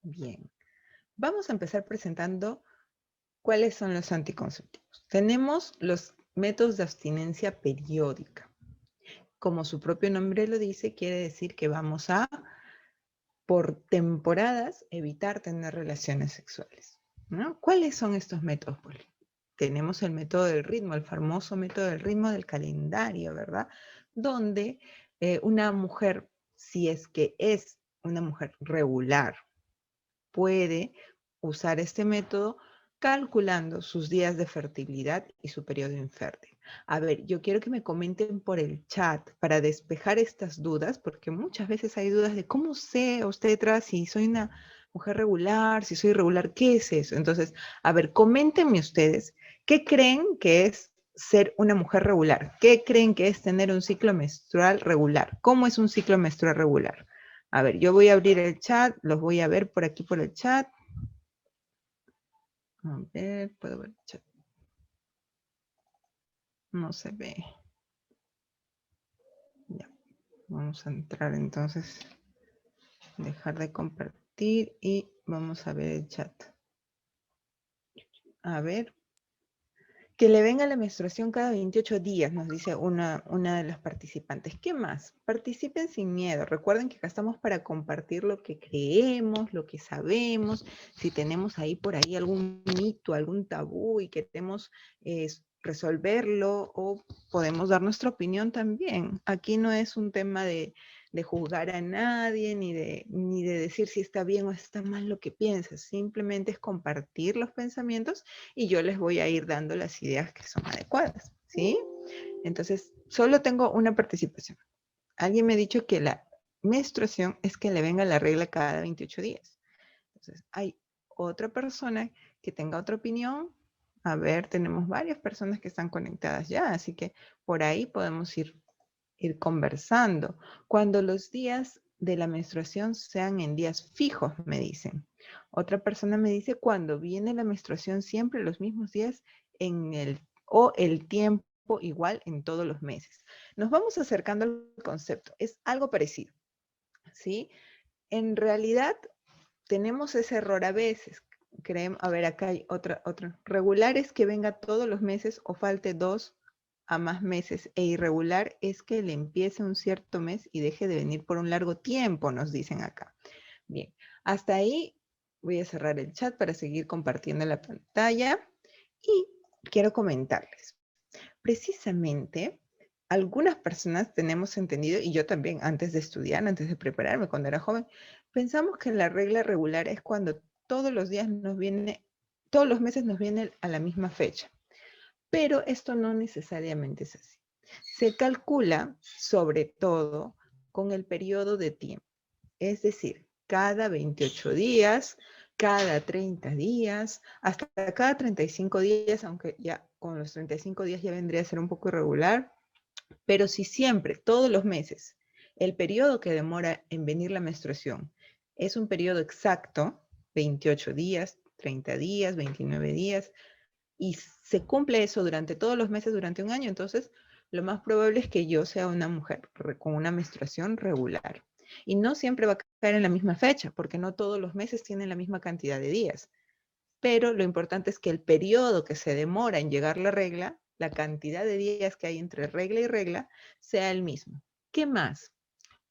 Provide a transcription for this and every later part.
Bien, vamos a empezar presentando cuáles son los anticonceptivos. Tenemos los métodos de abstinencia periódica. Como su propio nombre lo dice, quiere decir que vamos a, por temporadas, evitar tener relaciones sexuales, ¿no? ¿Cuáles son estos métodos? Pues tenemos el método del ritmo, el famoso método del ritmo del calendario, ¿verdad? Donde una mujer, si es que es una mujer regular, puede usar este método calculando sus días de fertilidad y su periodo infértil. A ver, yo quiero que me comenten por el chat para despejar estas dudas, porque muchas veces hay dudas de cómo sé obstetra si soy una mujer regular, si soy irregular, ¿qué es eso? Entonces, a ver, coméntenme ustedes, ¿qué creen que es ser una mujer regular? ¿Qué creen que es tener un ciclo menstrual regular? ¿Cómo es un ciclo menstrual regular? A ver, yo voy a abrir el chat, los voy a ver por aquí por el chat. A ver, puedo ver el chat. No se ve. Ya, vamos a entrar entonces, dejar de compartir y vamos a ver el chat. A ver. Que le venga la menstruación cada 28 días, nos dice una de las participantes. ¿Qué más? Participen sin miedo. Recuerden que acá estamos para compartir lo que creemos, lo que sabemos. Si tenemos ahí por ahí algún mito, algún tabú y queremos resolverlo o podemos dar nuestra opinión también. Aquí no es un tema de juzgar a nadie, ni de decir si está bien o está mal lo que piensas. Simplemente es compartir los pensamientos y yo les voy a ir dando las ideas que son adecuadas, ¿sí? Entonces, solo tengo una participación. Alguien me ha dicho que la menstruación es que le venga la regla cada 28 días. Entonces, hay otra persona que tenga otra opinión. A ver, tenemos varias personas que están conectadas ya, así que por ahí podemos ir conversando. Cuando los días de la menstruación sean en días fijos, me dicen. Otra persona me dice cuando viene la menstruación siempre los mismos días o el tiempo igual en todos los meses. Nos vamos acercando al concepto. Es algo parecido, ¿sí? En realidad tenemos ese error a veces. Creemos, a ver, acá hay otra. Regular es que venga todos los meses o falte 2 a más meses, e irregular es que le empiece un cierto mes y deje de venir por un largo tiempo, nos dicen acá. Bien, hasta ahí voy a cerrar el chat para seguir compartiendo la pantalla y quiero comentarles. Precisamente, algunas personas tenemos entendido, y yo también antes de estudiar, antes de prepararme cuando era joven, pensamos que la regla regular es cuando todos los días nos viene, todos los meses nos viene a la misma fecha. Pero esto no necesariamente es así. Se calcula sobre todo con el periodo de tiempo. Es decir, cada 28 días, cada 30 días, hasta cada 35 días, aunque ya con los 35 días ya vendría a ser un poco irregular. Pero si siempre, todos los meses, el periodo que demora en venir la menstruación es un periodo exacto, 28 días, 30 días, 29 días, y se cumple eso durante todos los meses, durante un año, entonces lo más probable es que yo sea una mujer con una menstruación regular. Y no siempre va a caer en la misma fecha, porque no todos los meses tienen la misma cantidad de días. Pero lo importante es que el periodo que se demora en llegar la regla, la cantidad de días que hay entre regla y regla, sea el mismo. ¿Qué más?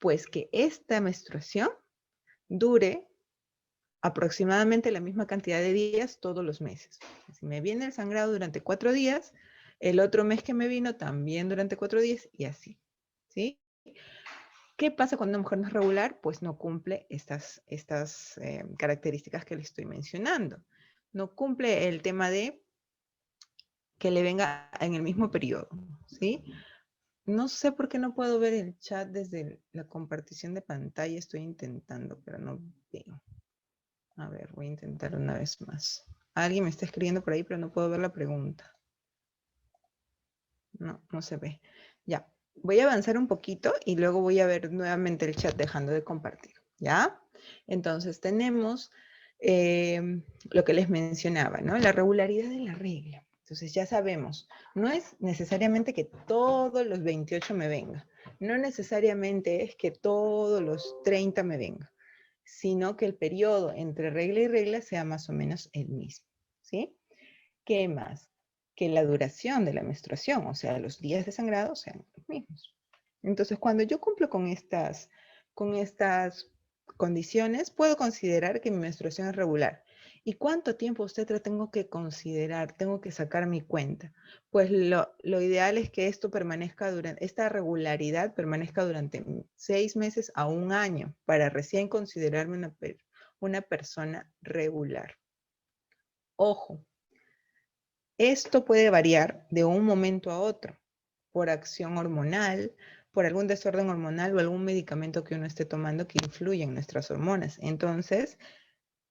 Pues que esta menstruación dure aproximadamente la misma cantidad de días todos los meses. Si me viene el sangrado durante 4 días, el otro mes que me vino también durante 4 días y así, ¿sí? ¿Qué pasa cuando una mujer no es regular? Pues no cumple estas características que le estoy mencionando. No cumple el tema de que le venga en el mismo periodo, ¿sí? No sé por qué no puedo ver el chat desde la compartición de pantalla. Estoy intentando, pero no veo. A ver, voy a intentar una vez más. Alguien me está escribiendo por ahí, pero no puedo ver la pregunta. No, no se ve. Ya, voy a avanzar un poquito y luego voy a ver nuevamente el chat dejando de compartir. ¿Ya? Entonces tenemos lo que les mencionaba, ¿no? La regularidad de la regla. Entonces ya sabemos, no es necesariamente que todos los 28 me venga, no necesariamente es que todos los 30 me venga, sino que el periodo entre regla y regla sea más o menos el mismo, ¿sí? ¿Qué más? Que la duración de la menstruación, o sea, los días de sangrado sean los mismos. Entonces, cuando yo cumplo con estas condiciones, puedo considerar que mi menstruación es regular. ¿Y cuánto tiempo usted la tengo que considerar? Tengo que sacar mi cuenta. Pues lo ideal es que esto permanezca durante, esta regularidad permanezca durante 6 meses a un año para recién considerarme una persona regular. Ojo, esto puede variar de un momento a otro por acción hormonal, por algún desorden hormonal o algún medicamento que uno esté tomando que influye en nuestras hormonas. Entonces,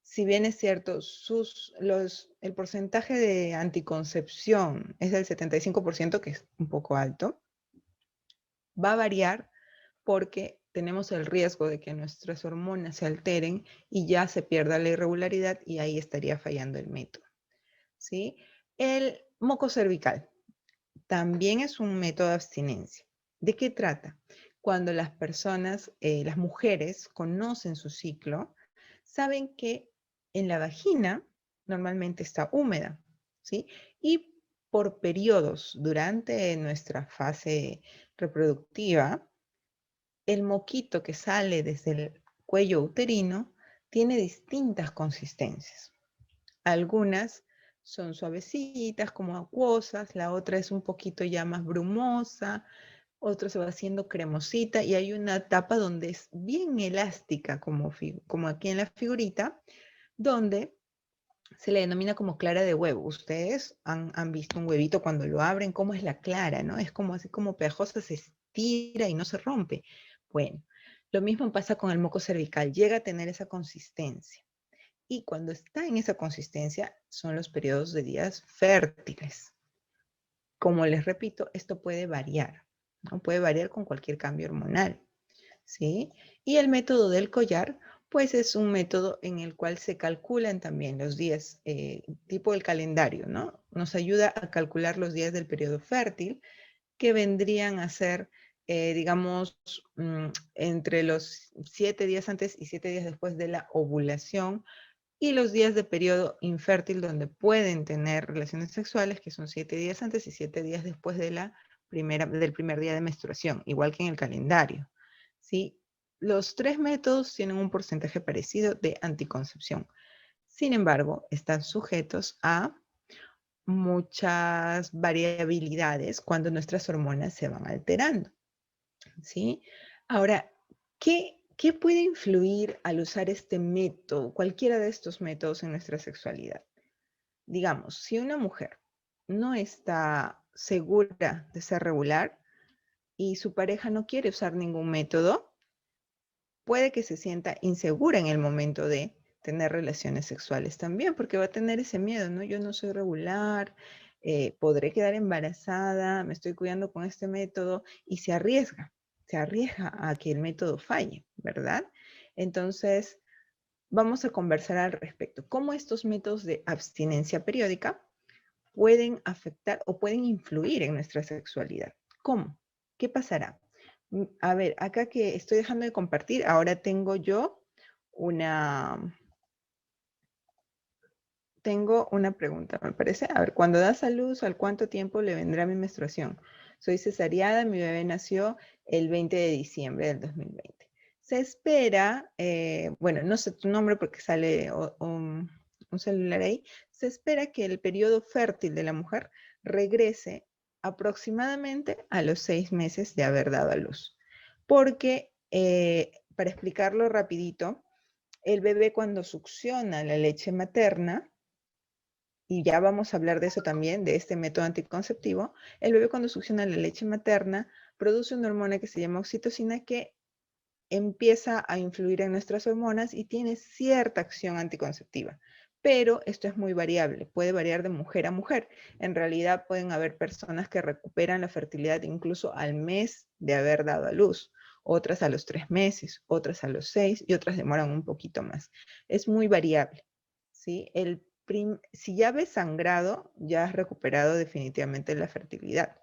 si bien es cierto, el porcentaje de anticoncepción es del 75%, que es un poco alto, va a variar porque tenemos el riesgo de que nuestras hormonas se alteren y ya se pierda la irregularidad y ahí estaría fallando el método, ¿sí? El moco cervical también es un método de abstinencia. ¿De qué trata? Cuando las personas, las mujeres, conocen su ciclo, saben que en la vagina normalmente está húmeda, ¿sí? Y por periodos durante nuestra fase reproductiva, el moquito que sale desde el cuello uterino tiene distintas consistencias. Algunas son suavecitas, como acuosas, la otra es un poquito ya más brumosa, otra se va haciendo cremosita y hay una etapa donde es bien elástica, como aquí en la figurita, donde se le denomina como clara de huevo. Ustedes han visto un huevito cuando lo abren, cómo es la clara, ¿no? Es como así como pegajosa, se estira y no se rompe. Bueno, lo mismo pasa con el moco cervical, llega a tener esa consistencia. Y cuando está en esa consistencia son los periodos de días fértiles. Como les repito, esto puede variar, ¿no? Puede variar con cualquier cambio hormonal, ¿sí? Y el método del collar, pues es un método en el cual se calculan también los días, tipo el calendario, ¿no? Nos ayuda a calcular los días del periodo fértil, que vendrían a ser, digamos, entre los 7 días antes y 7 días después de la ovulación, y los días de periodo infértil donde pueden tener relaciones sexuales, que son 7 días antes y 7 días después de del primer día de menstruación, igual que en el calendario, ¿sí? Los tres métodos tienen un porcentaje parecido de anticoncepción. Sin embargo, están sujetos a muchas variabilidades cuando nuestras hormonas se van alterando, ¿sí? Ahora, ¿qué puede influir al usar este método, cualquiera de estos métodos en nuestra sexualidad? Digamos, si una mujer no está segura de ser regular y su pareja no quiere usar ningún método, puede que se sienta insegura en el momento de tener relaciones sexuales también, porque va a tener ese miedo, ¿no? Yo no soy regular, podré quedar embarazada, me estoy cuidando con este método y se arriesga a que el método falle, ¿verdad? Entonces, vamos a conversar al respecto. ¿Cómo estos métodos de abstinencia periódica pueden afectar o pueden influir en nuestra sexualidad? ¿Cómo? ¿Qué pasará? A ver, acá que estoy dejando de compartir, ahora una, tengo una pregunta, me parece. A ver, cuando das a luz, ¿al cuánto tiempo le vendrá mi menstruación? Soy cesariada, mi bebé nació el 20 de diciembre del 2020. Se espera, bueno, no sé tu nombre porque sale un celular ahí, se espera que el periodo fértil de la mujer regrese aproximadamente a los 6 meses de haber dado a luz. Porque, para explicarlo rapidito, el bebé cuando succiona la leche materna, y ya vamos a hablar de eso también, de este método anticonceptivo, el bebé cuando succiona la leche materna produce una hormona que se llama oxitocina que empieza a influir en nuestras hormonas y tiene cierta acción anticonceptiva. Pero esto es muy variable, puede variar de mujer a mujer. En realidad pueden haber personas que recuperan la fertilidad incluso al mes de haber dado a luz, otras a los 3 meses, otras a los 6 y otras demoran un poquito más. Es muy variable, ¿sí? El si ya ves sangrado, ya has recuperado definitivamente la fertilidad.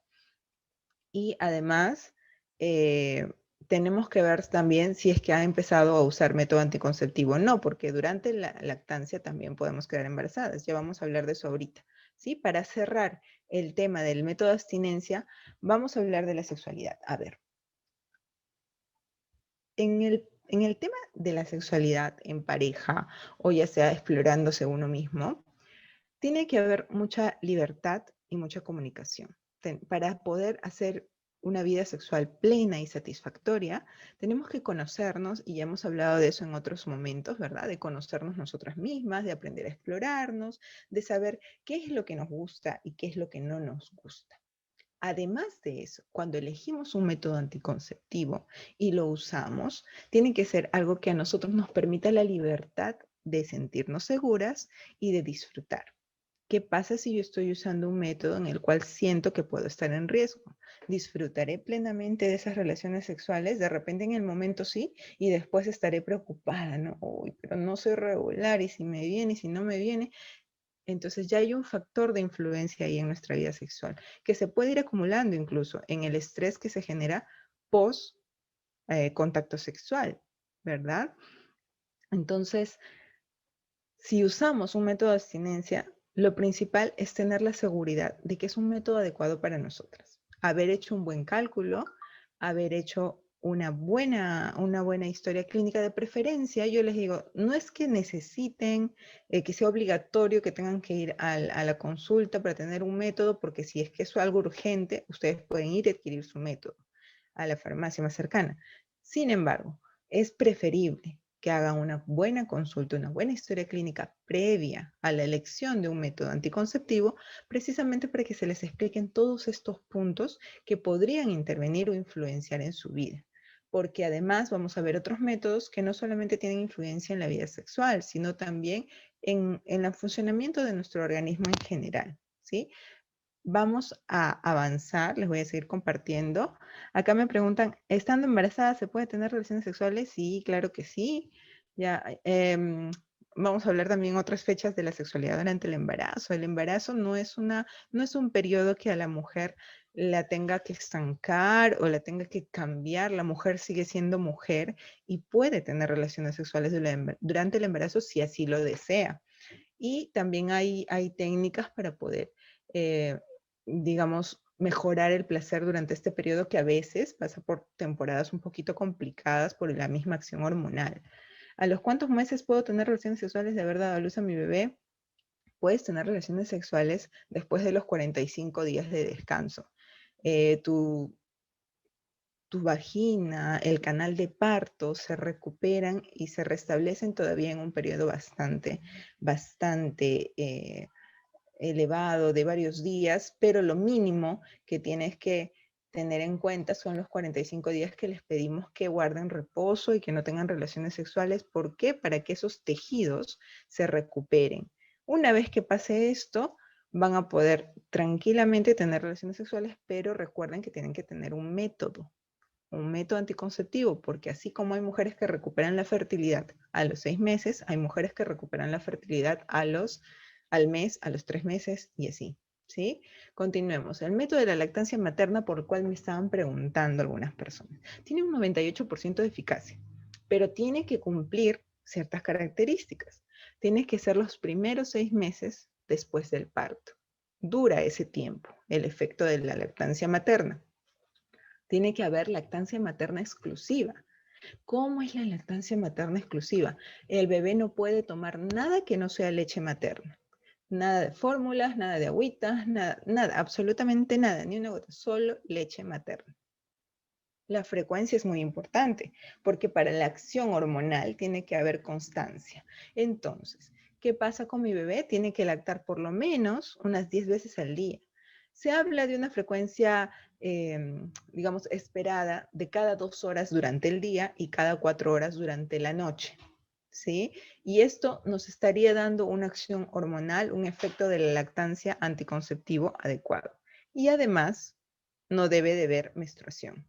Y además, tenemos que ver también si es que ha empezado a usar método anticonceptivo. No, porque durante la lactancia también podemos quedar embarazadas. Ya vamos a hablar de eso ahorita. ¿Sí? Para cerrar el tema del método de abstinencia, vamos a hablar de la sexualidad. A ver, en el tema de la sexualidad en pareja o ya sea explorándose uno mismo, tiene que haber mucha libertad y mucha comunicación. Para poder hacer una vida sexual plena y satisfactoria, tenemos que conocernos, y ya hemos hablado de eso en otros momentos, ¿verdad? De conocernos nosotras mismas, de aprender a explorarnos, de saber qué es lo que nos gusta y qué es lo que no nos gusta. Además de eso, cuando elegimos un método anticonceptivo y lo usamos, tiene que ser algo que a nosotros nos permita la libertad de sentirnos seguras y de disfrutar. ¿Qué pasa si yo estoy usando un método en el cual siento que puedo estar en riesgo? ¿Disfrutaré plenamente de esas relaciones sexuales? De repente en el momento sí, y después estaré preocupada, ¿no? Uy, pero no soy regular, y si me viene, y si no me viene. Entonces ya hay un factor de influencia ahí en nuestra vida sexual, que se puede ir acumulando incluso en el estrés que se genera post contacto sexual, ¿verdad? Entonces, si usamos un método de abstinencia, lo principal es tener la seguridad de que es un método adecuado para nosotras. Haber hecho un buen cálculo, haber hecho una buena historia clínica de preferencia. Yo les digo, no es que necesiten, que sea obligatorio que tengan que ir a la consulta para tener un método, porque si es que es algo urgente, ustedes pueden ir a adquirir su método a la farmacia más cercana. Sin embargo, es preferible que hagan una buena consulta, una buena historia clínica previa a la elección de un método anticonceptivo, precisamente para que se les expliquen todos estos puntos que podrían intervenir o influenciar en su vida. Porque además vamos a ver otros métodos que no solamente tienen influencia en la vida sexual, sino también en el funcionamiento de nuestro organismo en general, ¿sí? Vamos a avanzar, les voy a seguir compartiendo. Acá me preguntan, ¿estando embarazada se puede tener relaciones sexuales? Sí, claro que sí. Ya, vamos a hablar también otras fechas de la sexualidad durante el embarazo. El embarazo no es un periodo que a la mujer la tenga que estancar o la tenga que cambiar. La mujer sigue siendo mujer y puede tener relaciones sexuales durante el embarazo si así lo desea. Y también hay técnicas para poder, digamos, mejorar el placer durante este periodo que a veces pasa por temporadas un poquito complicadas por la misma acción hormonal. ¿A los cuántos meses puedo tener relaciones sexuales de haber dado a luz a mi bebé? Puedes tener relaciones sexuales después de los 45 días de descanso. Eh, tu, tu vagina, el canal de parto se recuperan y se restablecen todavía en un periodo bastante elevado de varios días, pero lo mínimo que tienes que tener en cuenta son los 45 días que les pedimos que guarden reposo y que no tengan relaciones sexuales. ¿Por qué? Para que esos tejidos se recuperen. Una vez que pase esto, van a poder tranquilamente tener relaciones sexuales, pero recuerden que tienen que tener un método anticonceptivo, porque así como hay mujeres que recuperan la fertilidad a los 6 meses, hay mujeres que recuperan la fertilidad al mes, a los 3 meses y así, ¿sí? Continuemos. El método de la lactancia materna, por el cual me estaban preguntando algunas personas, tiene un 98% de eficacia, pero tiene que cumplir ciertas características. Tiene que ser los primeros 6 meses después del parto. Dura ese tiempo el efecto de la lactancia materna. Tiene que haber lactancia materna exclusiva. ¿Cómo es la lactancia materna exclusiva? El bebé no puede tomar nada que no sea leche materna. Nada de fórmulas, nada de agüitas, nada, nada, absolutamente nada, ni una gota, solo leche materna. La frecuencia es muy importante porque para la acción hormonal tiene que haber constancia. Entonces, ¿qué pasa con mi bebé? Tiene que lactar por lo menos unas 10 veces al día. Se habla de una frecuencia, digamos, esperada de cada 2 horas durante el día y cada 4 horas durante la noche. ¿Sí? Y esto nos estaría dando una acción hormonal, un efecto de la lactancia anticonceptivo adecuado. Y además, no debe de haber menstruación.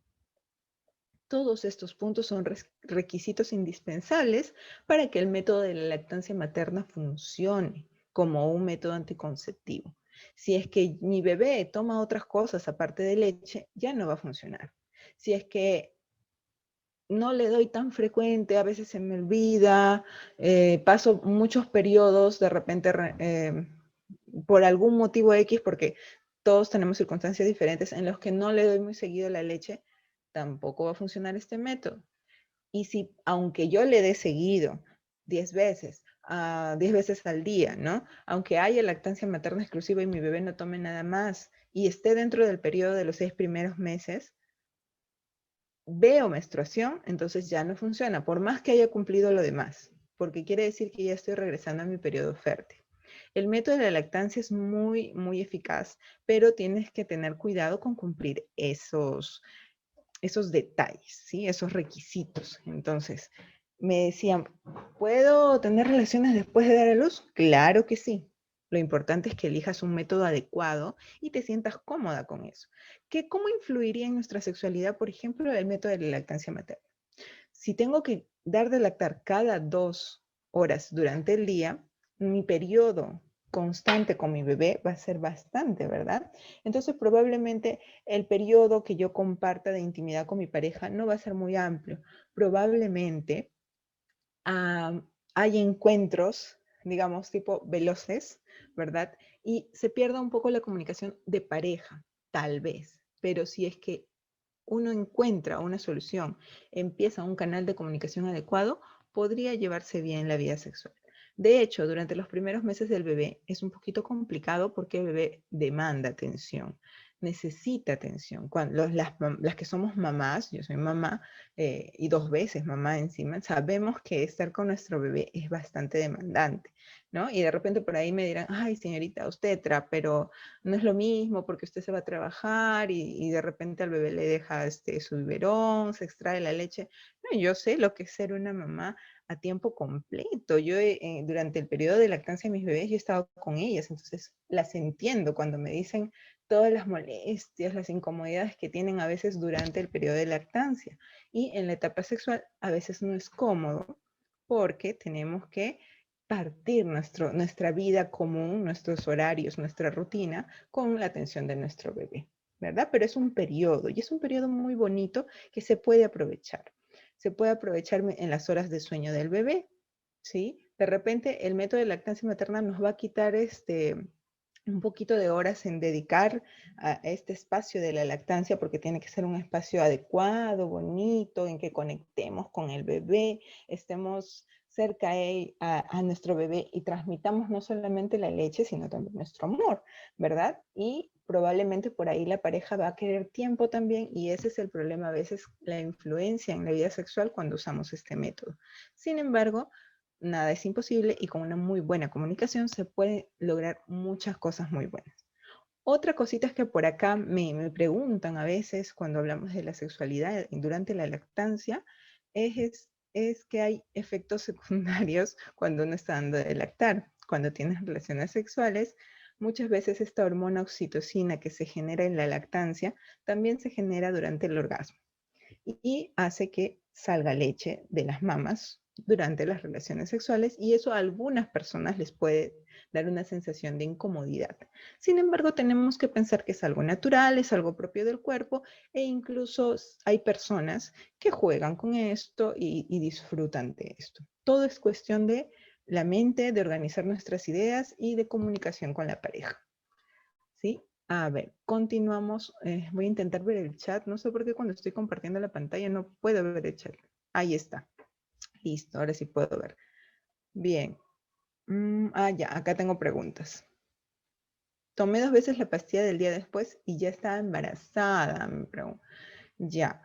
Todos estos puntos son requisitos indispensables para que el método de la lactancia materna funcione como un método anticonceptivo. Si es que mi bebé toma otras cosas aparte de leche, ya no va a funcionar. Si es que no le doy tan frecuente, a veces se me olvida, paso muchos periodos de repente por algún motivo X, porque todos tenemos circunstancias diferentes en los que no le doy muy seguido la leche, tampoco va a funcionar este método. Y si, aunque yo le dé seguido 10 veces, 10 veces al día, ¿no? Aunque haya lactancia materna exclusiva y mi bebé no tome nada más y esté dentro del periodo de los 6 primeros meses, veo menstruación, entonces ya no funciona, por más que haya cumplido lo demás, porque quiere decir que ya estoy regresando a mi periodo fértil. El método de la lactancia es muy, muy eficaz, pero tienes que tener cuidado con cumplir esos detalles, ¿sí? Esos requisitos. Entonces, me decían, ¿puedo tener relaciones después de dar a luz? Claro que sí. Lo importante es que elijas un método adecuado y te sientas cómoda con eso. ¿Cómo influiría en nuestra sexualidad, por ejemplo, el método de la lactancia materna? Si tengo que dar de lactar cada 2 horas durante el día, mi periodo constante con mi bebé va a ser bastante, ¿verdad? Entonces probablemente el periodo que yo comparta de intimidad con mi pareja no va a ser muy amplio. Probablemente ah, hay encuentros, digamos, tipo veloces, ¿verdad? Y se pierda un poco la comunicación de pareja, tal vez. Pero si es que uno encuentra una solución, empieza un canal de comunicación adecuado, podría llevarse bien la vida sexual. De hecho, durante los primeros meses del bebé es un poquito complicado porque el bebé demanda atención, necesita atención. Las que somos mamás, yo soy mamá y 2 veces mamá encima, sabemos que estar con nuestro bebé es bastante demandante, ¿no? Y de repente por ahí me dirán, ay, señorita obstetra, pero no es lo mismo porque usted se va a trabajar y de repente al bebé le deja su biberón, se extrae la leche. No, yo sé lo que es ser una mamá a tiempo completo. Yo durante el periodo de lactancia de mis bebés, yo he estado con ellas, entonces las entiendo cuando me dicen todas las molestias, las incomodidades que tienen a veces durante el periodo de lactancia. Y en la etapa sexual a veces no es cómodo porque tenemos que partir nuestra vida común, nuestros horarios, nuestra rutina con la atención de nuestro bebé, ¿verdad? Pero es un periodo y es un periodo muy bonito que se puede aprovechar. Se puede aprovechar en las horas de sueño del bebé, ¿sí? De repente el método de lactancia materna nos va a quitar un poquito de horas en dedicar a este espacio de la lactancia porque tiene que ser un espacio adecuado, bonito, en que conectemos con el bebé, estemos cerca a nuestro bebé y transmitamos no solamente la leche, sino también nuestro amor, ¿verdad? Y probablemente por ahí la pareja va a querer tiempo también y ese es el problema a veces, la influencia en la vida sexual cuando usamos este método. Sin embargo, nada es imposible y con una muy buena comunicación se puede lograr muchas cosas muy buenas. Otra cosita es que por acá me preguntan a veces cuando hablamos de la sexualidad durante la lactancia, es que hay efectos secundarios cuando uno está dando de lactar. Cuando tienes relaciones sexuales, muchas veces esta hormona oxitocina que se genera en la lactancia también se genera durante el orgasmo y hace que salga leche de las mamas durante las relaciones sexuales y eso a algunas personas les puede dar una sensación de incomodidad. Sin embargo, tenemos que pensar que es algo natural, es algo propio del cuerpo e incluso hay personas que juegan con esto y disfrutan de esto. Todo es cuestión de la mente, de organizar nuestras ideas y de comunicación con la pareja. ¿Sí? A ver, continuamos. Voy a intentar ver el chat. No sé por qué cuando estoy compartiendo la pantalla no puedo ver el chat. Ahí está. Listo, ahora sí puedo ver. Bien. Ya, acá tengo preguntas. Tomé 2 veces la pastilla del día después y ya estaba embarazada. Ya.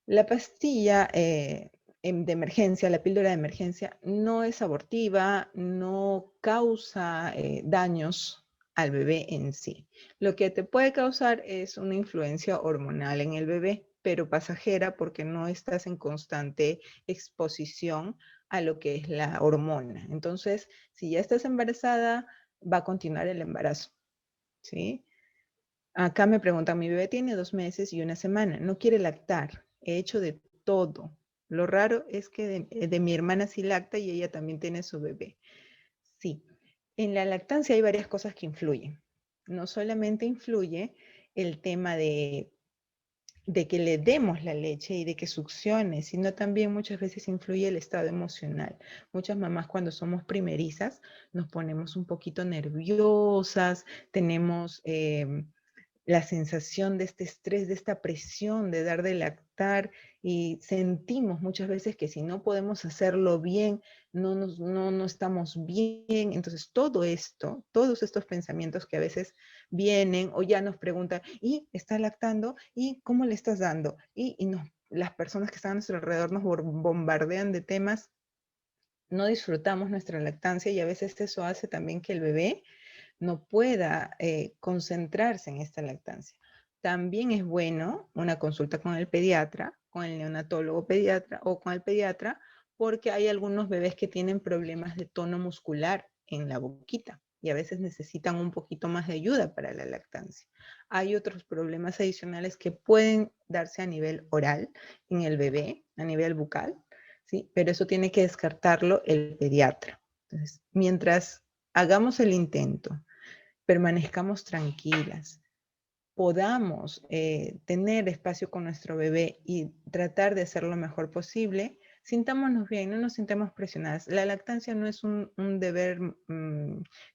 La pastilla de emergencia, la píldora de emergencia, no es abortiva, no causa daños al bebé en sí. Lo que te puede causar es una influencia hormonal en el bebé, pero pasajera porque no estás en constante exposición a lo que es la hormona. Entonces, si ya estás embarazada, va a continuar el embarazo, ¿sí? Acá me preguntan, mi bebé tiene 2 meses y una semana, no quiere lactar, he hecho de todo. Lo raro es que de mi hermana sí lacta y ella también tiene su bebé. Sí, En la lactancia hay varias cosas que influyen. No solamente influye el tema de que le demos la leche y de que succione, sino también muchas veces influye el estado emocional. Muchas mamás cuando somos primerizas nos ponemos un poquito nerviosas, tenemos la sensación de este estrés, de esta presión de dar de lactar y sentimos muchas veces que si no podemos hacerlo bien, no estamos bien. Entonces todo esto, todos estos pensamientos que a veces vienen o ya nos preguntan, ¿y está lactando? ¿Y cómo le estás dando? Las personas que están a nuestro alrededor nos bombardean de temas, no disfrutamos nuestra lactancia y a veces eso hace también que el bebé no pueda concentrarse en esta lactancia. También es bueno una consulta con el pediatra, con el neonatólogo pediatra o con el pediatra, porque hay algunos bebés que tienen problemas de tono muscular en la boquita y a veces necesitan un poquito más de ayuda para la lactancia. Hay otros problemas adicionales que pueden darse a nivel oral en el bebé, a nivel bucal, ¿sí? Pero eso tiene que descartarlo el pediatra. Entonces, mientras hagamos el intento, permanezcamos tranquilas, podamos tener espacio con nuestro bebé y tratar de hacer lo mejor posible, sintámonos bien, no nos sintamos presionadas. La lactancia no es un deber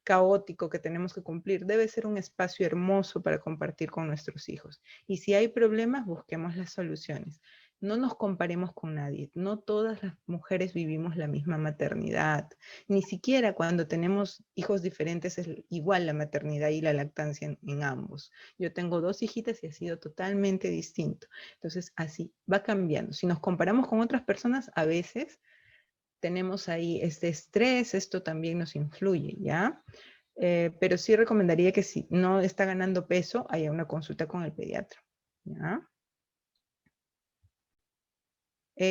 caótico que tenemos que cumplir, debe ser un espacio hermoso para compartir con nuestros hijos. Y si hay problemas, busquemos las soluciones. No nos comparemos con nadie. No todas las mujeres vivimos la misma maternidad. Ni siquiera cuando tenemos hijos diferentes es igual la maternidad y la lactancia en ambos. Yo tengo 2 hijitas y ha sido totalmente distinto. Entonces, así va cambiando. Si nos comparamos con otras personas, a veces tenemos ahí este estrés, esto también nos influye, ¿ya? Pero sí recomendaría que si no está ganando peso, haya una consulta con el pediatra, ¿ya?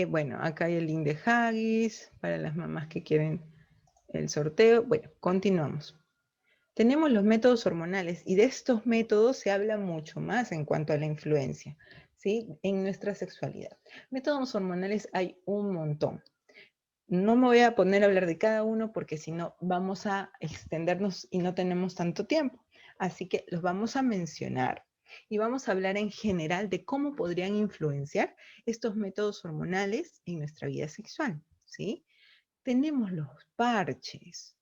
Bueno, acá hay el link de Haggis para las mamás que quieren el sorteo. Bueno, continuamos. Tenemos los métodos hormonales y de estos métodos se habla mucho más en cuanto a la influencia, ¿sí? En nuestra sexualidad. Métodos hormonales hay un montón. No me voy a poner a hablar de cada uno porque si no vamos a extendernos y no tenemos tanto tiempo. Así que los vamos a mencionar y vamos a hablar en general de cómo podrían influenciar estos métodos hormonales en nuestra vida sexual, ¿sí? Tenemos los parches,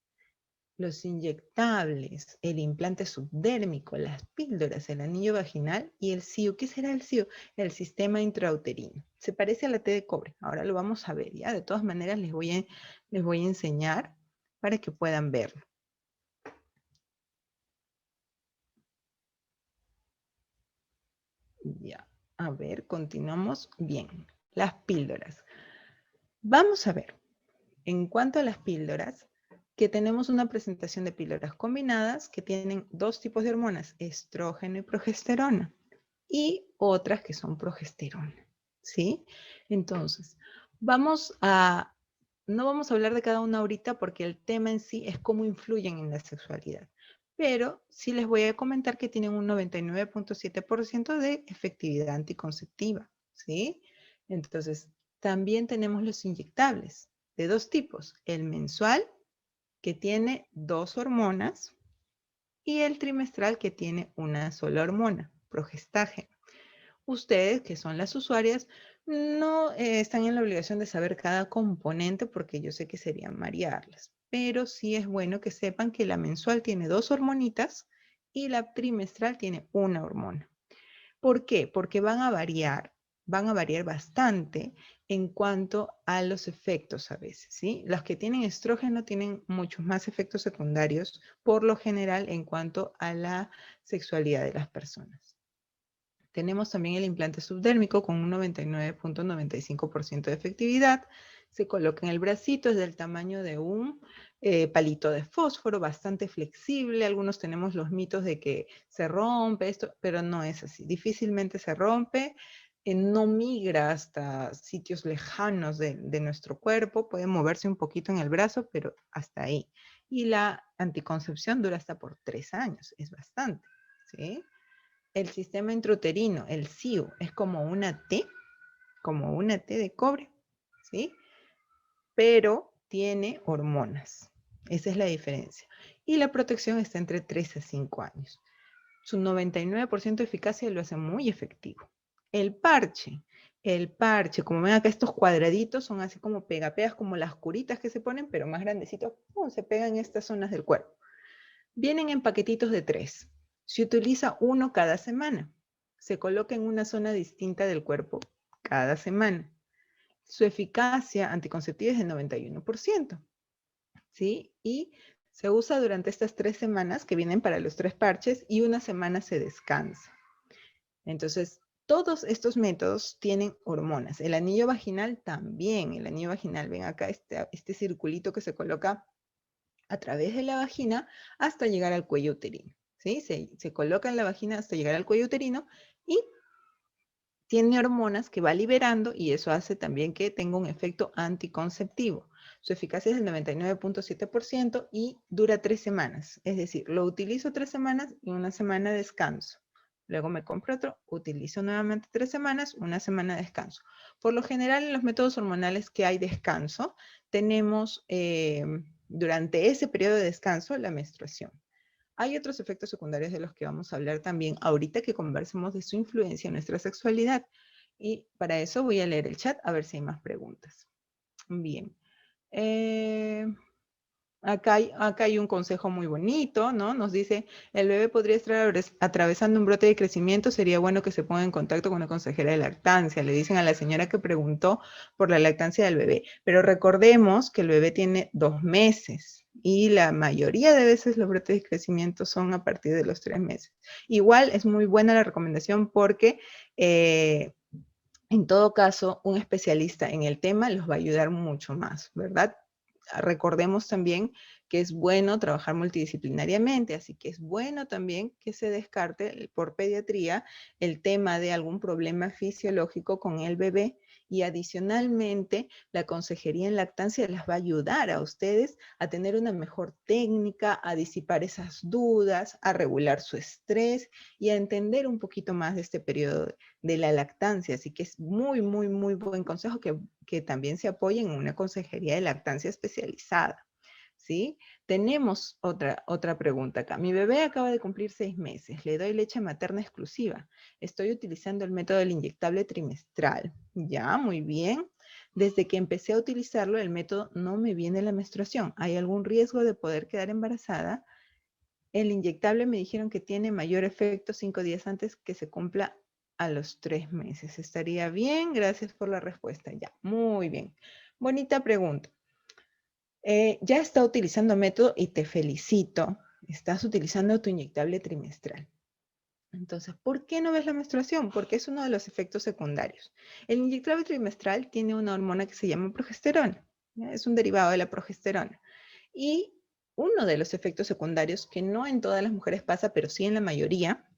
los inyectables, el implante subdérmico, las píldoras, el anillo vaginal y el SIU. ¿Qué será el SIU? El sistema intrauterino. Se parece a la T de cobre. Ahora lo vamos a ver, ¿ya? De todas maneras les voy a enseñar para que puedan verlo. Ya, a ver, continuamos. Bien, las píldoras. Vamos a ver, en cuanto a las píldoras, que tenemos una presentación de píldoras combinadas que tienen 2 tipos de hormonas, estrógeno y progesterona, y otras que son progesterona, ¿sí? Entonces, no vamos a hablar de cada una ahorita porque el tema en sí es cómo influyen en la sexualidad, pero sí les voy a comentar que tienen un 99.7% de efectividad anticonceptiva, ¿sí? Entonces, también tenemos los inyectables de 2 tipos, el mensual, que tiene 2 hormonas, y el trimestral, que tiene una sola hormona, progestágeno. Ustedes, que son las usuarias, no están en la obligación de saber cada componente porque yo sé que serían marearlas, pero sí es bueno que sepan que la mensual tiene 2 hormonitas y la trimestral tiene una hormona. ¿Por qué? Porque van a variar bastante en cuanto a los efectos a veces, ¿sí? Los que tienen estrógeno tienen muchos más efectos secundarios, por lo general, en cuanto a la sexualidad de las personas. Tenemos también el implante subdérmico con un 99.95% de efectividad. Se coloca en el bracito, es del tamaño de un palito de fósforo, bastante flexible. Algunos tenemos los mitos de que se rompe esto, pero no es así. Difícilmente se rompe, no migra hasta sitios lejanos de nuestro cuerpo, puede moverse un poquito en el brazo, pero hasta ahí. Y la anticoncepción dura hasta por 3 años, es bastante, ¿sí? El sistema intrauterino, el SIU, es como una T de cobre, ¿sí? Pero tiene hormonas. Esa es la diferencia. y la protección está entre 3 a 5 años. Su 99% de eficacia lo hace muy efectivo. El parche, como ven acá estos cuadraditos son así como pegapegas, como las curitas que se ponen, pero más grandecitos, se pegan en estas zonas del cuerpo. Vienen en paquetitos de 3. Se utiliza uno cada semana. Se coloca en una zona distinta del cuerpo cada semana. Su eficacia anticonceptiva es del 91%. ¿Sí? Y se usa durante estas 3 semanas que vienen para los 3 parches y una semana se descansa. Entonces, todos estos métodos tienen hormonas. El anillo vaginal también. El anillo vaginal, ven acá este circulito que se coloca a través de la vagina hasta llegar al cuello uterino. ¿Sí? Se coloca en la vagina hasta llegar al cuello uterino y tiene hormonas que va liberando y eso hace también que tenga un efecto anticonceptivo. Su eficacia es del 99.7% y dura 3 semanas. Es decir, lo utilizo 3 semanas y una semana de descanso. Luego me compro otro, utilizo nuevamente 3 semanas, una semana de descanso. Por lo general, en los métodos hormonales que hay descanso, tenemos durante ese periodo de descanso la menstruación. Hay otros efectos secundarios de los que vamos a hablar también ahorita que conversemos de su influencia en nuestra sexualidad. Y para eso voy a leer el chat a ver si hay más preguntas. Bien. Acá hay un consejo muy bonito, ¿no? Nos dice, el bebé podría estar atravesando un brote de crecimiento, sería bueno que se ponga en contacto con una consejera de lactancia. Le dicen a la señora que preguntó por la lactancia del bebé. Pero recordemos que el bebé tiene 2 meses y la mayoría de veces los brotes de crecimiento son a partir de los 3 meses. Igual es muy buena la recomendación porque en todo caso, un especialista en el tema los va a ayudar mucho más, ¿verdad? Recordemos también que es bueno trabajar multidisciplinariamente, así que es bueno también que se descarte por pediatría el tema de algún problema fisiológico con el bebé y adicionalmente la consejería en lactancia les va a ayudar a ustedes a tener una mejor técnica, a disipar esas dudas, a regular su estrés y a entender un poquito más de este periodo de la lactancia. Así que es muy, muy, muy buen consejo que también se apoyen en una consejería de lactancia especializada. ¿Sí? Tenemos otra pregunta acá. Mi bebé acaba de cumplir 6 meses. Le doy leche materna exclusiva. Estoy utilizando el método del inyectable trimestral. Ya, muy bien. Desde que empecé a utilizarlo, el método no me viene la menstruación. ¿Hay algún riesgo de poder quedar embarazada? El inyectable me dijeron que tiene mayor efecto 5 días antes que se cumpla a los 3 meses. ¿Estaría bien? Gracias por la respuesta. Ya, muy bien. Bonita pregunta. Ya está utilizando método y te felicito. Estás utilizando tu inyectable trimestral. Entonces, ¿por qué no ves la menstruación? Porque es uno de los efectos secundarios. El inyectable trimestral tiene una hormona que se llama progesterona. ¿Ya? Es un derivado de la progesterona. Y uno de los efectos secundarios, que no en todas las mujeres pasa, pero sí en la mayoría,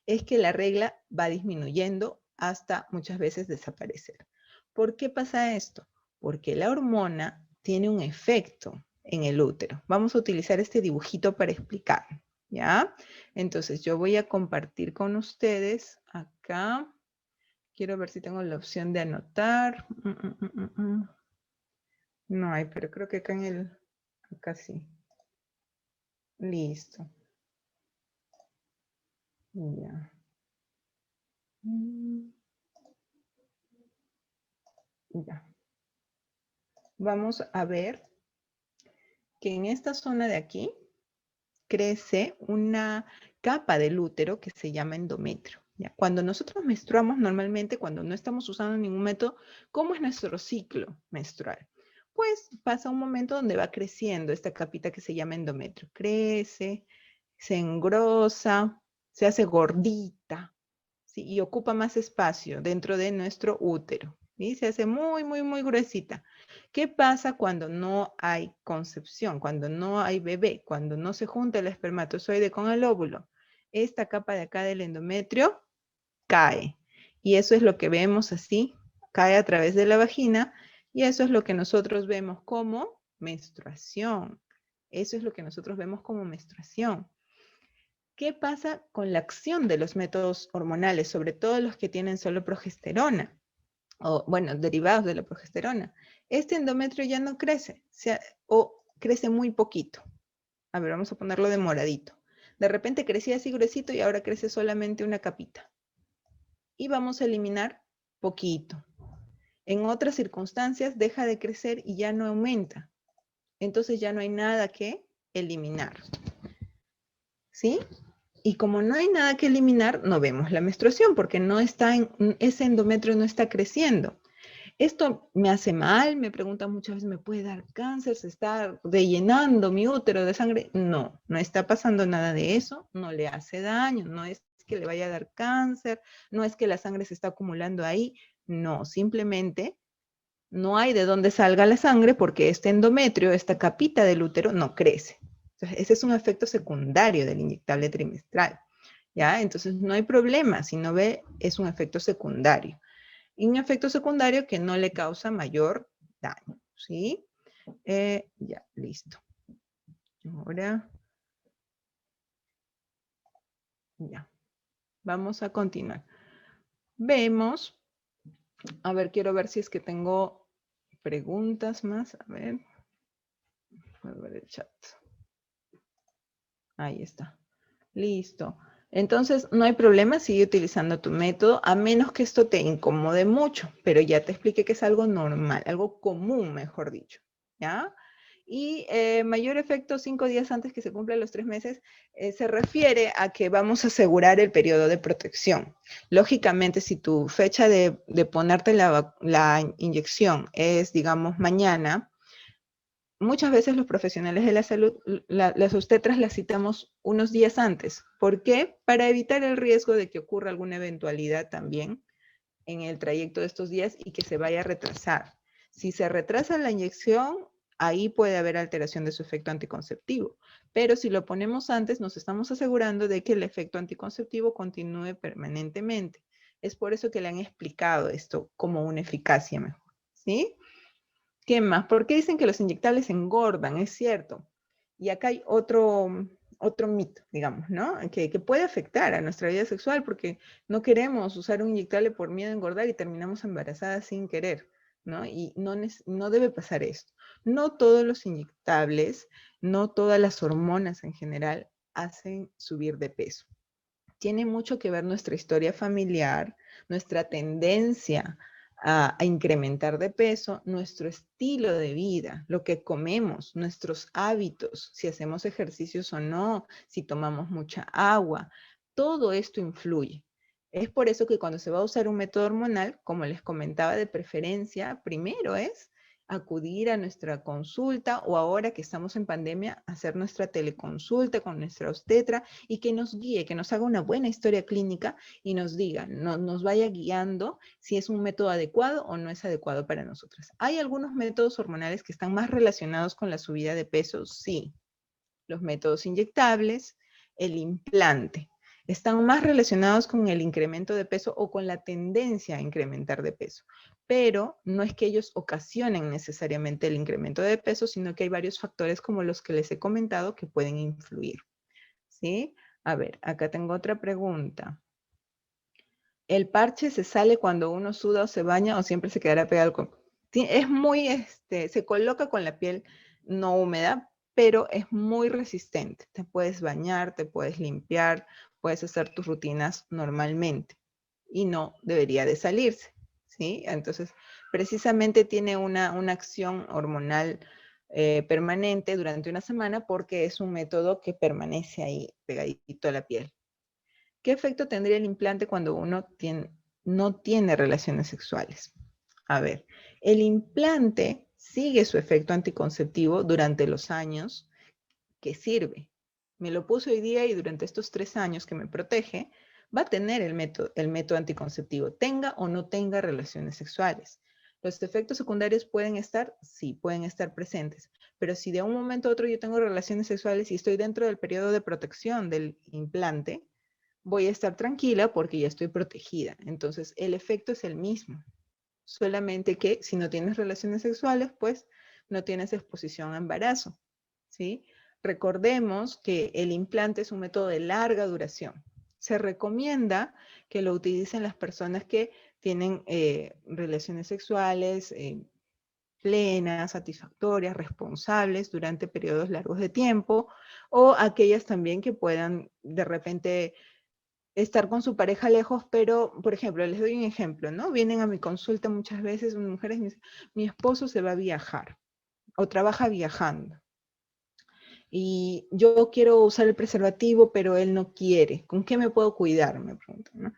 es que la regla va disminuyendo hasta muchas veces desaparecer. ¿Por qué pasa esto? Porque la hormona tiene un efecto en el útero. Vamos a utilizar este dibujito para explicar, ¿ya? Entonces yo voy a compartir con ustedes acá. Quiero ver si tengo la opción de anotar. No hay, pero creo que acá sí. Listo. Ya. Ya. Vamos a ver que en esta zona de aquí crece una capa del útero que se llama endometrio. ¿Ya? Cuando nosotros menstruamos, normalmente cuando no estamos usando ningún método, ¿cómo es nuestro ciclo menstrual? Pues pasa un momento donde va creciendo esta capita que se llama endometrio. Crece, se engrosa, se hace gordita, ¿sí? Y ocupa más espacio dentro de nuestro útero. ¿Sí? Se hace muy, muy, muy gruesita. ¿Qué pasa cuando no hay concepción, cuando no hay bebé, cuando no se junta el espermatozoide con el óvulo? Esta capa de acá del endometrio cae. Y eso es lo que vemos así, cae a través de la vagina, y eso es lo que nosotros vemos como menstruación. Eso es lo que nosotros vemos como menstruación. ¿Qué pasa con la acción de los métodos hormonales, sobre todo los que tienen solo progesterona? O, bueno, derivados de la progesterona. Este endometrio ya no crece, o crece muy poquito. A ver, vamos a ponerlo de moradito. De repente crecía así gruesito y ahora crece solamente una capita. Y vamos a eliminar poquito. En otras circunstancias deja de crecer y ya no aumenta. Entonces ya no hay nada que eliminar. ¿Sí? Y como no hay nada que eliminar, no vemos la menstruación porque no está ese endometrio no está creciendo. Esto me hace mal, me preguntan muchas veces, ¿me puede dar cáncer? ¿Se está rellenando mi útero de sangre? No, no está pasando nada de eso, no le hace daño, no es que le vaya a dar cáncer, no es que la sangre se está acumulando ahí, no, simplemente no hay de dónde salga la sangre porque este endometrio, esta capita del útero, no crece. Entonces, ese es un efecto secundario del inyectable trimestral, ¿ya? Entonces, no hay problema, si no ve, es un efecto secundario. Y un efecto secundario que no le causa mayor daño, ¿sí? Ya, listo. Ahora, ya. Vamos a continuar. Vemos, a ver, quiero ver si es que tengo preguntas más. A ver, voy a ver el chat. Ahí está. Listo. Entonces, no hay problema, sigue utilizando tu método, a menos que esto te incomode mucho, pero ya te expliqué que es algo normal, algo común, mejor dicho, ¿ya? Y mayor efecto 5 días antes que se cumplan los 3 meses, se refiere a que vamos a asegurar el periodo de protección. Lógicamente, si tu fecha de ponerte la inyección es, digamos, mañana, muchas veces los profesionales de la salud, las obstetras las citamos unos días antes. ¿Por qué? Para evitar el riesgo de que ocurra alguna eventualidad también en el trayecto de estos días y que se vaya a retrasar. Si se retrasa la inyección, ahí puede haber alteración de su efecto anticonceptivo. Pero si lo ponemos antes, nos estamos asegurando de que el efecto anticonceptivo continúe permanentemente. Es por eso que le han explicado esto como una eficacia mejor. ¿Sí? ¿Qué más? ¿Por qué dicen que los inyectables engordan? Es cierto. Y acá hay otro mito, digamos, ¿no? Que puede afectar a nuestra vida sexual porque no queremos usar un inyectable por miedo a engordar y terminamos embarazadas sin querer, ¿no? Y no debe pasar esto. No todos los inyectables, no todas las hormonas en general hacen subir de peso. Tiene mucho que ver nuestra historia familiar, nuestra tendencia a incrementar de peso, nuestro estilo de vida, lo que comemos, nuestros hábitos, si hacemos ejercicios o no, si tomamos mucha agua, todo esto influye. Es por eso que cuando se va a usar un método hormonal, como les comentaba de preferencia, primero es acudir a nuestra consulta o ahora que estamos en pandemia, hacer nuestra teleconsulta con nuestra obstetra y que nos guíe, que nos haga una buena historia clínica y nos diga, nos vaya guiando si es un método adecuado o no es adecuado para nosotras. ¿Hay algunos métodos hormonales que están más relacionados con la subida de peso? Sí. Los métodos inyectables, el implante. Están más relacionados con el incremento de peso o con la tendencia a incrementar de peso. Pero no es que ellos ocasionen necesariamente el incremento de peso, sino que hay varios factores como los que les he comentado que pueden influir. ¿Sí? A ver, acá tengo otra pregunta. ¿El parche se sale cuando uno suda o se baña o siempre se quedará pegado al cuerpo? Es muy, se coloca con la piel no húmeda, pero es muy resistente. Te puedes bañar, te puedes limpiar, puedes hacer tus rutinas normalmente y no debería de salirse, ¿sí? Entonces, precisamente tiene una acción hormonal permanente durante una semana porque es un método que permanece ahí pegadito a la piel. ¿Qué efecto tendría el implante cuando uno no tiene relaciones sexuales? A ver, el implante sigue su efecto anticonceptivo durante los años que sirve. Me lo puse hoy día y durante estos 3 años que me protege, va a tener el método anticonceptivo, tenga o no tenga relaciones sexuales. ¿Los efectos secundarios pueden estar? Sí, pueden estar presentes. Pero si de un momento a otro yo tengo relaciones sexuales y estoy dentro del periodo de protección del implante, voy a estar tranquila porque ya estoy protegida. Entonces, el efecto es el mismo. Solamente que si no tienes relaciones sexuales, pues no tienes exposición a embarazo, ¿sí? Recordemos que el implante es un método de larga duración. Se recomienda que lo utilicen las personas que tienen relaciones sexuales plenas, satisfactorias, responsables durante periodos largos de tiempo, o aquellas también que puedan de repente estar con su pareja lejos, pero, por ejemplo, les doy un ejemplo, ¿no? Vienen a mi consulta muchas veces mujeres y me dicen, mi esposo se va a viajar o trabaja viajando y yo quiero usar el preservativo, pero él no quiere. ¿Con qué me puedo cuidar? Me preguntan, ¿no?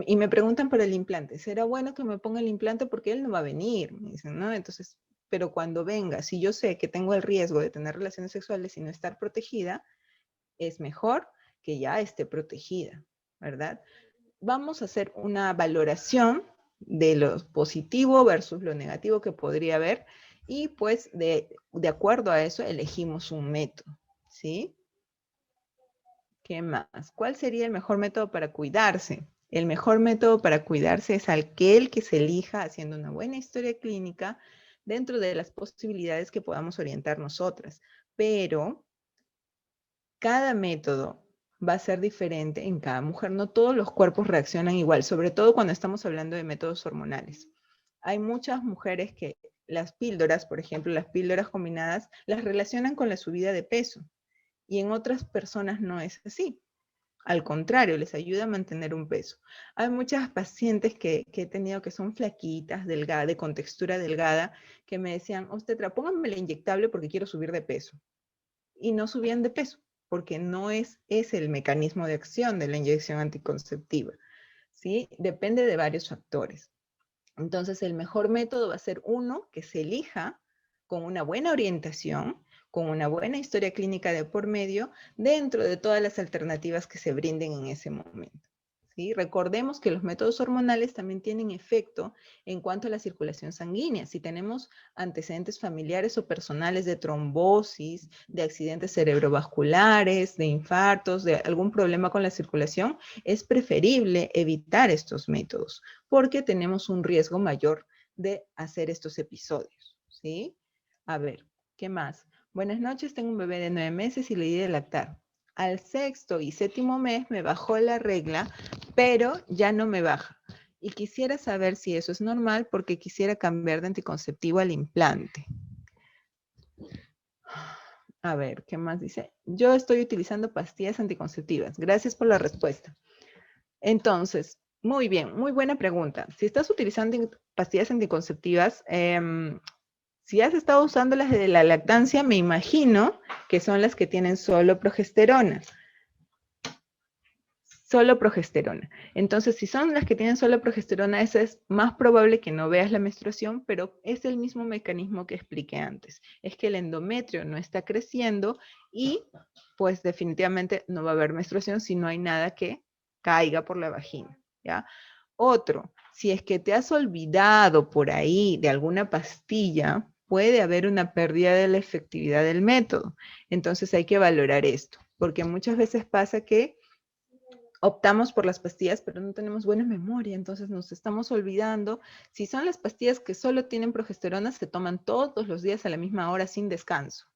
Y me preguntan por el implante. ¿Será bueno que me ponga el implante porque él no va a venir? Me dicen, ¿no? Entonces, pero cuando venga, si yo sé que tengo el riesgo de tener relaciones sexuales y no estar protegida, es mejor que ya esté protegida, ¿verdad? Vamos a hacer una valoración de lo positivo versus lo negativo que podría haber y pues de acuerdo a eso elegimos un método, ¿sí? ¿Qué más? ¿Cuál sería el mejor método para cuidarse? El mejor método para cuidarse es aquel que se elija haciendo una buena historia clínica dentro de las posibilidades que podamos orientar nosotras. Pero cada método va a ser diferente en cada mujer. No todos los cuerpos reaccionan igual, sobre todo cuando estamos hablando de métodos hormonales. Hay muchas mujeres que las píldoras, por ejemplo, las píldoras combinadas, las relacionan con la subida de peso y en otras personas no es así. Al contrario, les ayuda a mantener un peso. Hay muchas pacientes que he tenido que son flaquitas, delgadas, de con textura delgada, que me decían, obstetra, pónganme la inyectable porque quiero subir de peso. Y no subían de peso, porque no es el mecanismo de acción de la inyección anticonceptiva, ¿sí? Depende de varios factores. Entonces, el mejor método va a ser uno que se elija con una buena orientación, con una buena historia clínica de por medio, dentro de todas las alternativas que se brinden en ese momento. ¿Sí? Recordemos que los métodos hormonales también tienen efecto en cuanto a la circulación sanguínea. Si tenemos antecedentes familiares o personales de trombosis, de accidentes cerebrovasculares, de infartos, de algún problema con la circulación, es preferible evitar estos métodos porque tenemos un riesgo mayor de hacer estos episodios. ¿Sí? A ver, ¿qué más? Buenas noches, tengo un bebé de 9 meses y le di de lactar. Al sexto y séptimo mes me bajó la regla, pero ya no me baja. Y quisiera saber si eso es normal porque quisiera cambiar de anticonceptivo al implante. A ver, ¿qué más dice? Yo estoy utilizando pastillas anticonceptivas. Gracias por la respuesta. Entonces, muy bien, muy buena pregunta. Si estás utilizando pastillas anticonceptivas, si has estado usando las de la lactancia, me imagino que son las que tienen solo progesterona. Solo progesterona. Entonces, si son las que tienen solo progesterona, esa es más probable que no veas la menstruación, pero es el mismo mecanismo que expliqué antes. Es que el endometrio no está creciendo y pues definitivamente no va a haber menstruación si no hay nada que caiga por la vagina, ¿ya? Otro, si es que te has olvidado por ahí de alguna pastilla, puede haber una pérdida de la efectividad del método. Entonces hay que valorar esto, porque muchas veces pasa que optamos por las pastillas, pero no tenemos buena memoria, entonces nos estamos olvidando. Si son las pastillas que solo tienen progesterona, se toman todos los días a la misma hora sin descanso.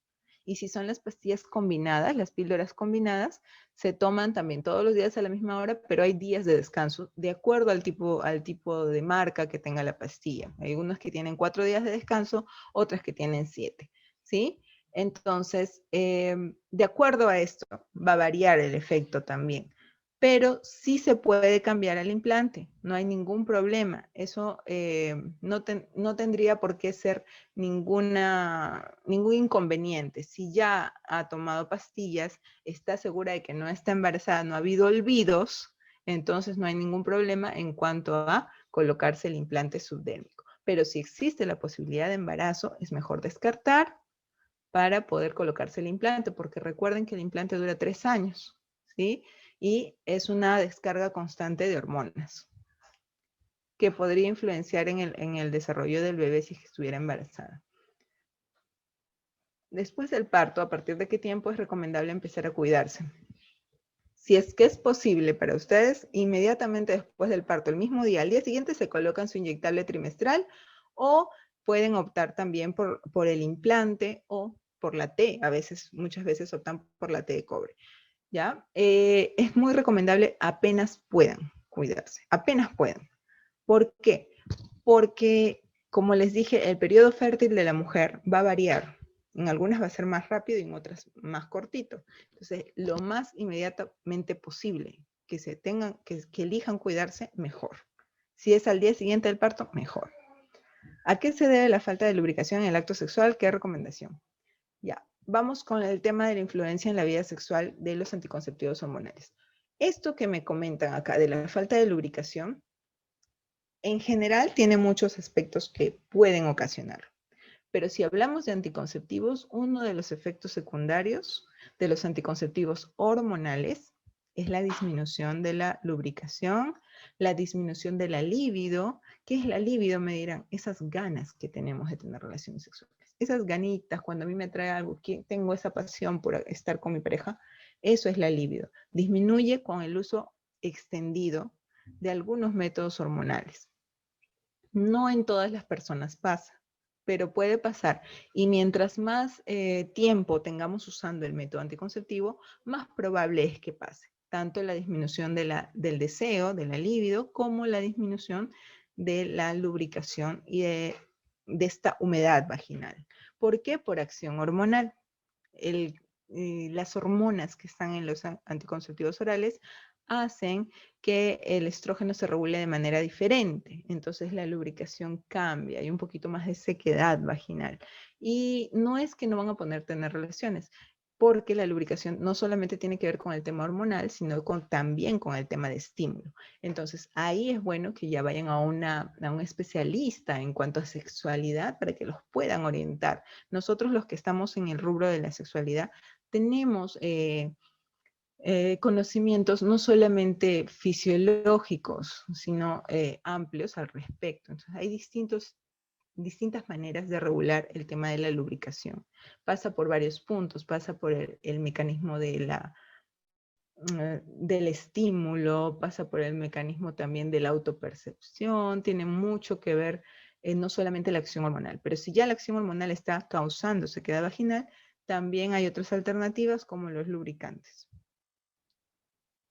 Y si son las pastillas combinadas, las píldoras combinadas, se toman también todos los días a la misma hora, pero hay días de descanso de acuerdo al tipo de marca que tenga la pastilla. Hay unos que tienen 4 días de descanso, otras que tienen 7, ¿sí? Entonces, de acuerdo a esto, va a variar el efecto también, pero sí se puede cambiar el implante, no hay ningún problema. Eso no tendría por qué ser ningún inconveniente. Si ya ha tomado pastillas, está segura de que no está embarazada, no ha habido olvidos, entonces no hay ningún problema en cuanto a colocarse el implante subdérmico. Pero si existe la posibilidad de embarazo, es mejor descartar para poder colocarse el implante, porque recuerden que el implante dura 3 años, ¿sí? Y es una descarga constante de hormonas que podría influenciar en el desarrollo del bebé si estuviera embarazada. Después del parto, ¿a partir de qué tiempo es recomendable empezar a cuidarse? Si es que es posible para ustedes, inmediatamente después del parto, el mismo día, al día siguiente se colocan su inyectable trimestral o pueden optar también por el implante o por la T. A veces, muchas veces optan por la T de cobre. ¿Ya? Es muy recomendable apenas puedan cuidarse, apenas puedan. ¿Por qué? Porque como les dije, el periodo fértil de la mujer va a variar. En algunas va a ser más rápido y en otras más cortito. Entonces, lo más inmediatamente posible que elijan cuidarse, mejor. Si es al día siguiente del parto, mejor. ¿A qué se debe la falta de lubricación en el acto sexual? ¿Qué recomendación? Ya, vamos con el tema de la influencia en la vida sexual de los anticonceptivos hormonales. Esto que me comentan acá de la falta de lubricación, en general tiene muchos aspectos que pueden ocasionar. Pero si hablamos de anticonceptivos, uno de los efectos secundarios de los anticonceptivos hormonales es la disminución de la lubricación, la disminución de la libido. ¿Qué es la libido? Me dirán, esas ganas que tenemos de tener relaciones sexuales. Esas ganitas, cuando a mí me trae algo, que tengo esa pasión por estar con mi pareja, eso es la libido. Disminuye con el uso extendido de algunos métodos hormonales. No en todas las personas pasa, pero puede pasar. Y mientras más tiempo tengamos usando el método anticonceptivo, más probable es que pase. Tanto la disminución del deseo, de la libido, como la disminución de la lubricación y de esta humedad vaginal. ¿Por qué? Por acción hormonal. Las hormonas que están en los anticonceptivos orales hacen que el estrógeno se regule de manera diferente. Entonces la lubricación cambia, hay un poquito más de sequedad vaginal. Y no es que no van a poder tener relaciones, porque la lubricación no solamente tiene que ver con el tema hormonal, sino también con el tema de estímulo. Entonces ahí es bueno que ya vayan a un especialista en cuanto a sexualidad para que los puedan orientar. Nosotros los que estamos en el rubro de la sexualidad tenemos conocimientos no solamente fisiológicos, sino amplios al respecto. Entonces, hay distintas maneras de regular el tema de la lubricación. Pasa por varios puntos, pasa por el mecanismo del estímulo, pasa por el mecanismo también de la autopercepción, tiene mucho que ver no solamente la acción hormonal, pero si ya la acción hormonal está causando sequedad vaginal, también hay otras alternativas como los lubricantes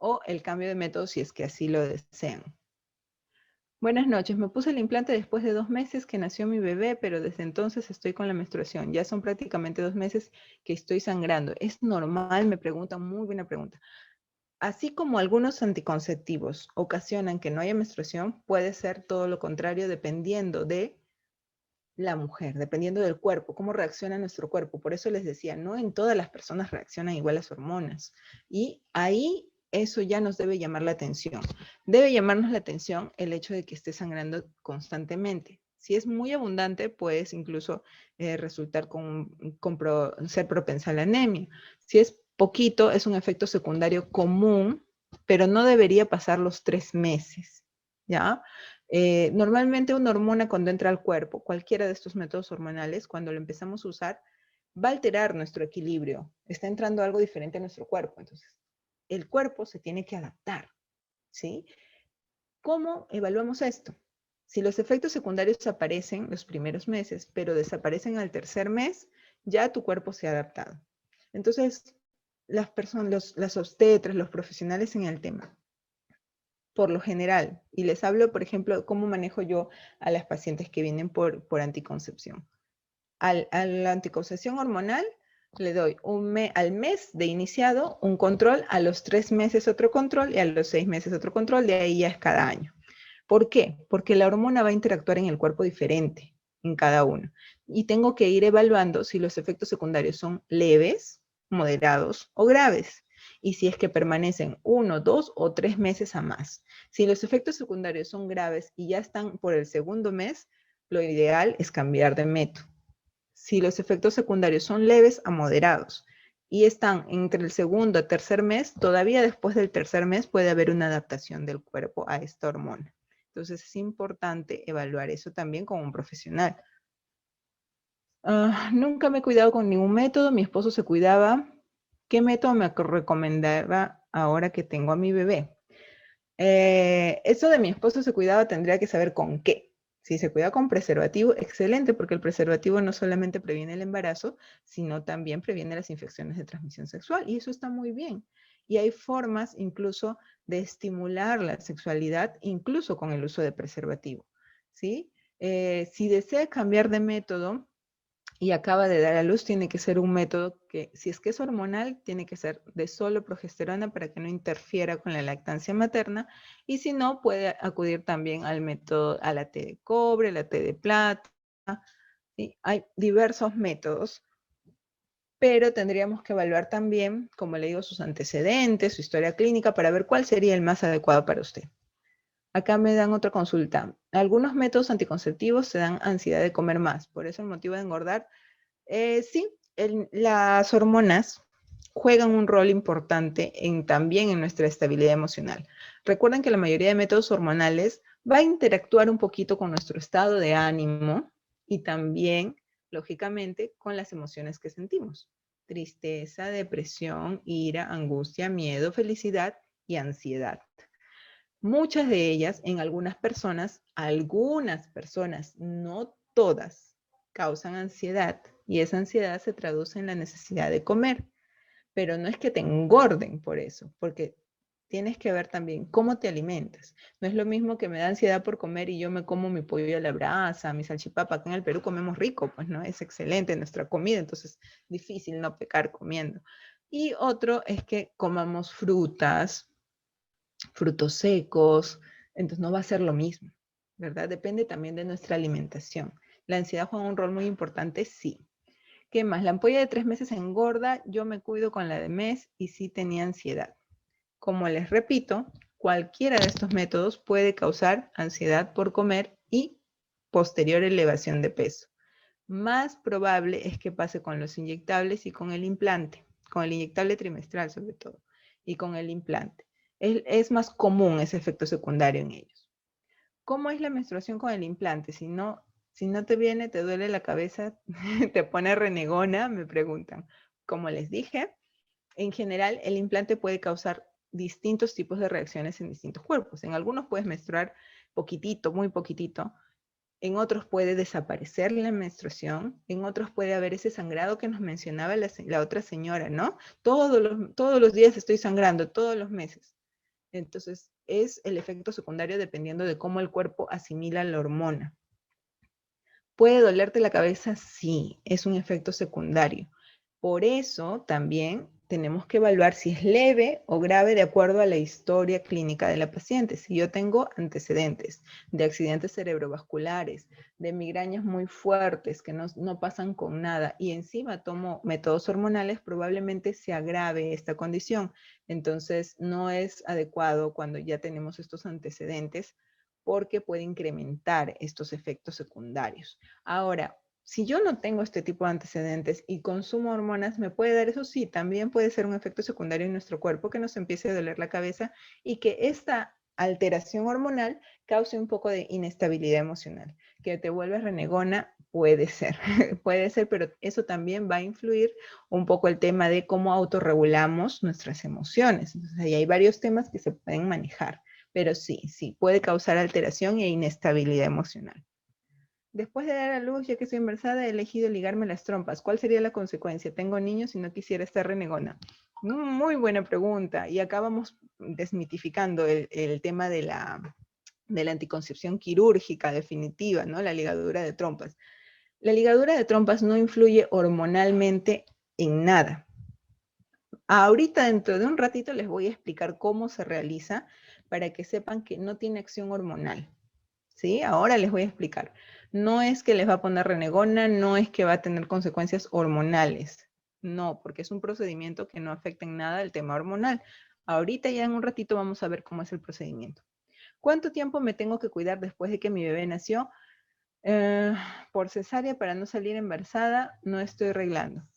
o el cambio de método si es que así lo desean. Buenas noches, me puse el implante después de 2 meses que nació mi bebé, pero desde entonces estoy con la menstruación. Ya son prácticamente 2 meses que estoy sangrando. ¿Es normal? Me preguntan, muy buena pregunta. Así como algunos anticonceptivos ocasionan que no haya menstruación, puede ser todo lo contrario dependiendo de la mujer, dependiendo del cuerpo, cómo reacciona nuestro cuerpo. Por eso les decía, no en todas las personas reaccionan igual las hormonas. Y ahí eso ya nos debe llamar la atención. Debe llamarnos la atención el hecho de que esté sangrando constantemente. Si es muy abundante, puedes incluso resultar ser propensa a la anemia. Si es poquito, es un efecto secundario común, pero no debería pasar los 3 meses, ¿ya? Normalmente una hormona cuando entra al cuerpo, cualquiera de estos métodos hormonales, cuando lo empezamos a usar, va a alterar nuestro equilibrio. Está entrando algo diferente a nuestro cuerpo. Entonces, el cuerpo se tiene que adaptar, ¿sí? ¿Cómo evaluamos esto? Si los efectos secundarios aparecen los primeros meses, pero desaparecen al tercer mes, ya tu cuerpo se ha adaptado. Entonces, las personas, las obstetras, los profesionales en el tema, por lo general, y les hablo, por ejemplo, cómo manejo yo a las pacientes que vienen por anticoncepción. A la anticoncepción hormonal le doy al mes de iniciado un control, a los 3 meses otro control y a los 6 meses otro control, de ahí ya es cada año. ¿Por qué? Porque la hormona va a interactuar en el cuerpo diferente en cada uno. Y tengo que ir evaluando si los efectos secundarios son leves, moderados o graves. Y si es que permanecen 1, 2 o 3 meses a más. Si los efectos secundarios son graves y ya están por el segundo mes, lo ideal es cambiar de método. Si los efectos secundarios son leves a moderados y están entre el segundo y tercer mes, todavía después del tercer mes puede haber una adaptación del cuerpo a esta hormona. Entonces es importante evaluar eso también con un profesional. Nunca me he cuidado con ningún método, mi esposo se cuidaba. ¿Qué método me recomendará ahora que tengo a mi bebé? Eso de mi esposo se cuidaba tendría que saber con qué. Si se cuida con preservativo, excelente, porque el preservativo no solamente previene el embarazo, sino también previene las infecciones de transmisión sexual, y eso está muy bien. Y hay formas incluso de estimular la sexualidad, incluso con el uso de preservativo, ¿sí? Si desea cambiar de método y acaba de dar a luz, tiene que ser un método que, si es que es hormonal, tiene que ser de solo progesterona para que no interfiera con la lactancia materna. Y si no, puede acudir también al método, a la T de cobre, la T de plata. ¿Sí? Hay diversos métodos, pero tendríamos que evaluar también, como le digo, sus antecedentes, su historia clínica, para ver cuál sería el más adecuado para usted. Acá me dan otra consulta. Algunos métodos anticonceptivos se dan ansiedad de comer más, por eso el motivo de engordar. Sí, las hormonas juegan un rol importante también en nuestra estabilidad emocional. Recuerden que la mayoría de métodos hormonales va a interactuar un poquito con nuestro estado de ánimo y también, lógicamente, con las emociones que sentimos. Tristeza, depresión, ira, angustia, miedo, felicidad y ansiedad. Muchas de ellas, en algunas personas, no todas, causan ansiedad y esa ansiedad se traduce en la necesidad de comer. Pero no es que te engorden por eso, porque tienes que ver también cómo te alimentas. No es lo mismo que me da ansiedad por comer y yo me como mi pollo a la brasa, mi salchipapa. Acá en el Perú comemos rico, pues no, es excelente nuestra comida, entonces difícil no pecar comiendo. Y otro es que comamos frutas, frutos secos, entonces no va a ser lo mismo, ¿verdad? Depende también de nuestra alimentación. ¿La ansiedad juega un rol muy importante? Sí. ¿Qué más? La ampolla de 3 meses engorda, yo me cuido con la de mes y sí tenía ansiedad. Como les repito, cualquiera de estos métodos puede causar ansiedad por comer y posterior elevación de peso. Más probable es que pase con los inyectables y con el implante, con el inyectable trimestral sobre todo, y con el implante. Es más común ese efecto secundario en ellos. ¿Cómo es la menstruación con el implante? Si no te viene, te duele la cabeza, te pone renegona, me preguntan. Como les dije, en general el implante puede causar distintos tipos de reacciones en distintos cuerpos. En algunos puedes menstruar poquitito, muy poquitito. En otros puede desaparecer la menstruación, en otros puede haber ese sangrado que nos mencionaba la otra señora, ¿no? Todos los días estoy sangrando, todos los meses. Entonces, es el efecto secundario dependiendo de cómo el cuerpo asimila la hormona. ¿Puede dolerte la cabeza? Sí, es un efecto secundario. Por eso también tenemos que evaluar si es leve o grave de acuerdo a la historia clínica de la paciente. Si yo tengo antecedentes de accidentes cerebrovasculares, de migrañas muy fuertes que no pasan con nada y encima tomo métodos hormonales, probablemente se agrave esta condición. Entonces, no es adecuado cuando ya tenemos estos antecedentes porque puede incrementar estos efectos secundarios. Ahora, si yo no tengo este tipo de antecedentes y consumo hormonas, ¿me puede dar eso? Sí, también puede ser un efecto secundario en nuestro cuerpo que nos empiece a doler la cabeza y que esta alteración hormonal cause un poco de inestabilidad emocional. Que te vuelves renegona, puede ser, puede ser, pero eso también va a influir un poco el tema de cómo autorregulamos nuestras emociones. Entonces, ahí hay varios temas que se pueden manejar, pero sí, puede causar alteración e inestabilidad emocional. Después de dar a luz, ya que soy embarazada, he elegido ligarme las trompas. ¿Cuál sería la consecuencia? Tengo niños y no quisiera estar renegona. Muy buena pregunta. Y acá vamos desmitificando el tema de la anticoncepción quirúrgica definitiva, ¿no? La ligadura de trompas. La ligadura de trompas no influye hormonalmente en nada. Ahorita, dentro de un ratito, les voy a explicar cómo se realiza para que sepan que no tiene acción hormonal. ¿Sí? Ahora les voy a explicar. No es que les va a poner renegona, no es que va a tener consecuencias hormonales. No, porque es un procedimiento que no afecta en nada el tema hormonal. Ahorita ya en un ratito vamos a ver cómo es el procedimiento. ¿Cuánto tiempo me tengo que cuidar después de que mi bebé nació? Eh, por cesárea para no salir embarazada, no estoy arreglando.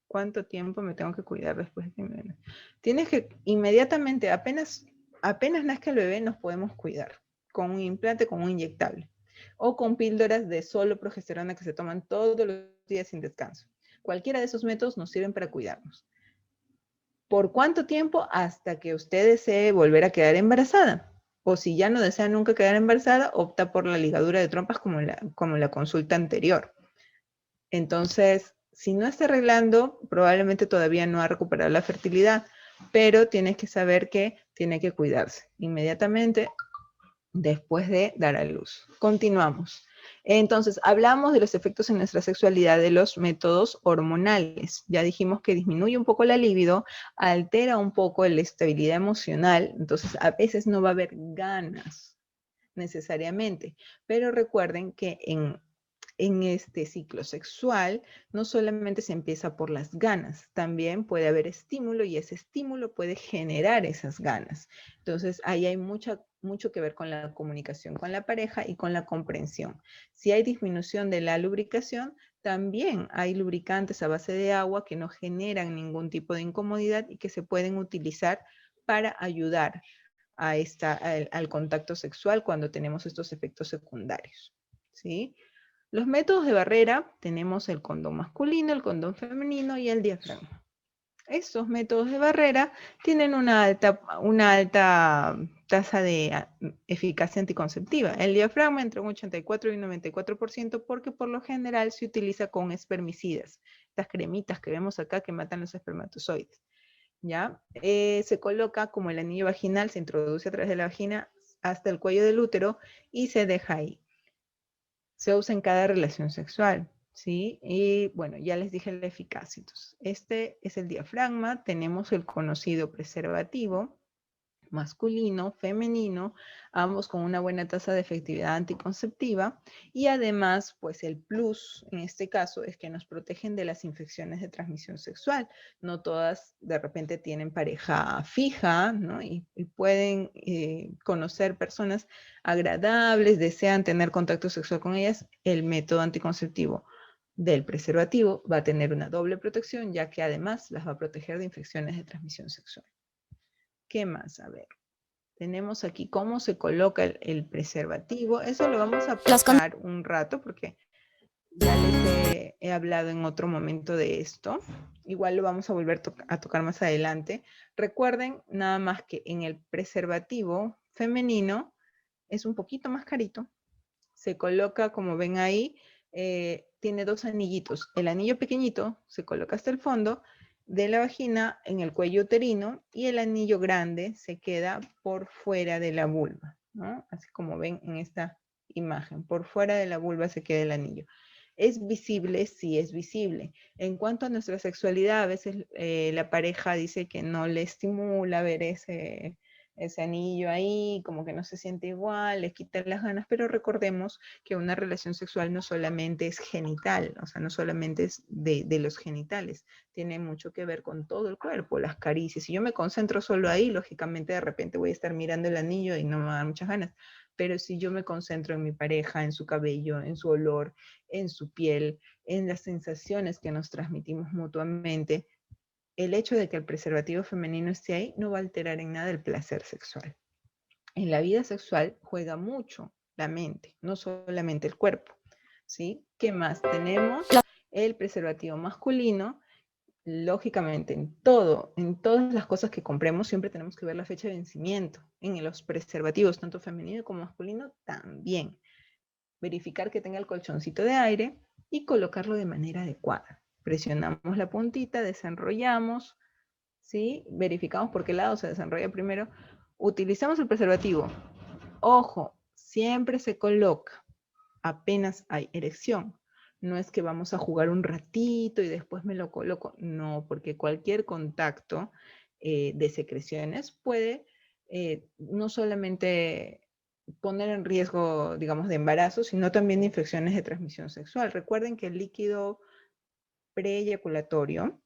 ¿Cuánto tiempo me tengo que cuidar después de que mi bebé nació? Tienes que inmediatamente, apenas nazca el bebé, nos podemos cuidar con un implante, con un inyectable o con píldoras de solo progesterona que se toman todos los días sin descanso. Cualquiera de esos métodos nos sirven para cuidarnos. ¿Por cuánto tiempo? Hasta que usted desee volver a quedar embarazada. O si ya no desea nunca quedar embarazada, opta por la ligadura de trompas como la consulta anterior. Entonces, si no está arreglando, probablemente todavía no ha recuperado la fertilidad, pero tienes que saber que tiene que cuidarse inmediatamente después de dar a luz. Continuamos. Entonces, hablamos de los efectos en nuestra sexualidad de los métodos hormonales. Ya dijimos que disminuye un poco la libido, altera un poco la estabilidad emocional, entonces a veces no va a haber ganas necesariamente, pero recuerden que en este ciclo sexual no solamente se empieza por las ganas, también puede haber estímulo y ese estímulo puede generar esas ganas. Entonces ahí hay mucho que ver con la comunicación con la pareja y con la comprensión. Si hay disminución de la lubricación, también hay lubricantes a base de agua que no generan ningún tipo de incomodidad y que se pueden utilizar para ayudar al contacto sexual cuando tenemos estos efectos secundarios. ¿Sí? Los métodos de barrera, tenemos el condón masculino, el condón femenino y el diafragma. Estos métodos de barrera tienen una alta tasa de eficacia anticonceptiva. El diafragma entre un 84 y un 94% porque por lo general se utiliza con espermicidas, estas cremitas que vemos acá que matan los espermatozoides. ¿Ya? Se coloca como el anillo vaginal, se introduce a través de la vagina hasta el cuello del útero y se deja ahí. Se usa en cada relación sexual, ¿sí? Y bueno, ya les dije la eficacia. Entonces, este es el diafragma, tenemos el conocido preservativo, masculino, femenino, ambos con una buena tasa de efectividad anticonceptiva y además, pues el plus en este caso es que nos protegen de las infecciones de transmisión sexual. No todas de repente tienen pareja fija, ¿no? Y pueden conocer personas agradables, desean tener contacto sexual con ellas. El método anticonceptivo del preservativo va a tener una doble protección, ya que además las va a proteger de infecciones de transmisión sexual. ¿Qué más? A ver, tenemos aquí cómo se coloca el preservativo. Eso lo vamos a pasar un rato porque ya les he hablado en otro momento de esto. Igual lo vamos a volver a tocar más adelante. Recuerden nada más que en el preservativo femenino es un poquito más carito. Se coloca, como ven ahí, tiene dos anillitos. El anillo pequeñito se coloca hasta el fondo de la vagina en el cuello uterino y el anillo grande se queda por fuera de la vulva, ¿no? Así como ven en esta imagen, por fuera de la vulva se queda el anillo. ¿Es visible? Sí, es visible. En cuanto a nuestra sexualidad, a veces la pareja dice que no le estimula ver ese anillo ahí, como que no se siente igual, les quita las ganas, pero recordemos que una relación sexual no solamente es genital, o sea, no solamente es de los genitales, tiene mucho que ver con todo el cuerpo, las caricias. Si yo me concentro solo ahí, lógicamente de repente voy a estar mirando el anillo y no me va a dar muchas ganas. Pero si yo me concentro en mi pareja, en su cabello, en su olor, en su piel, en las sensaciones que nos transmitimos mutuamente, el hecho de que el preservativo femenino esté ahí no va a alterar en nada el placer sexual. En la vida sexual juega mucho la mente, no solamente el cuerpo. ¿Sí? ¿Qué más tenemos? El preservativo masculino. Lógicamente, en todas las cosas que compremos, siempre tenemos que ver la fecha de vencimiento. En los preservativos, tanto femenino como masculino, también. Verificar que tenga el colchoncito de aire y colocarlo de manera adecuada. Presionamos la puntita, desenrollamos, ¿sí? Verificamos por qué lado se desenrolla primero. Utilizamos el preservativo. Ojo, siempre se coloca apenas hay erección. No es que vamos a jugar un ratito y después me lo coloco. No, porque cualquier contacto de secreciones puede no solamente poner en riesgo, digamos, de embarazo, sino también de infecciones de transmisión sexual. Recuerden que el líquido preeyaculatorio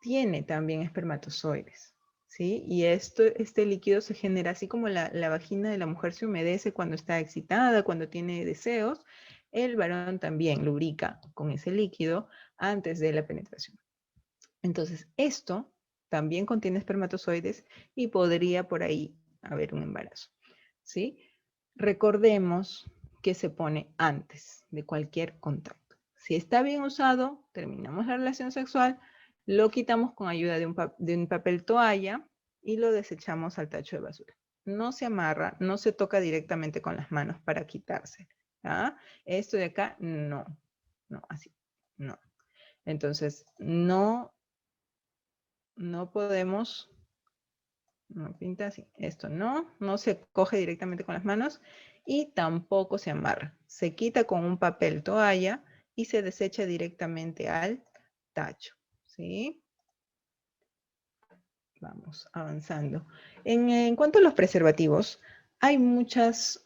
tiene también espermatozoides, ¿sí? Y este líquido se genera así como la vagina de la mujer se humedece cuando está excitada, cuando tiene deseos, el varón también lubrica con ese líquido antes de la penetración. Entonces, esto también contiene espermatozoides y podría por ahí haber un embarazo, ¿sí? Recordemos que se pone antes de cualquier contacto. Si está bien usado, terminamos la relación sexual, lo quitamos con ayuda de un papel toalla y lo desechamos al tacho de basura. No se amarra, no se toca directamente con las manos para quitarse. ¿Ah? Esto de acá, no, no, así, no. Entonces, no podemos No pinta así. Esto no se coge directamente con las manos y tampoco se amarra. Se quita con un papel toalla y se desecha directamente al tacho. ¿Sí? Vamos avanzando. En cuanto a los preservativos, hay muchas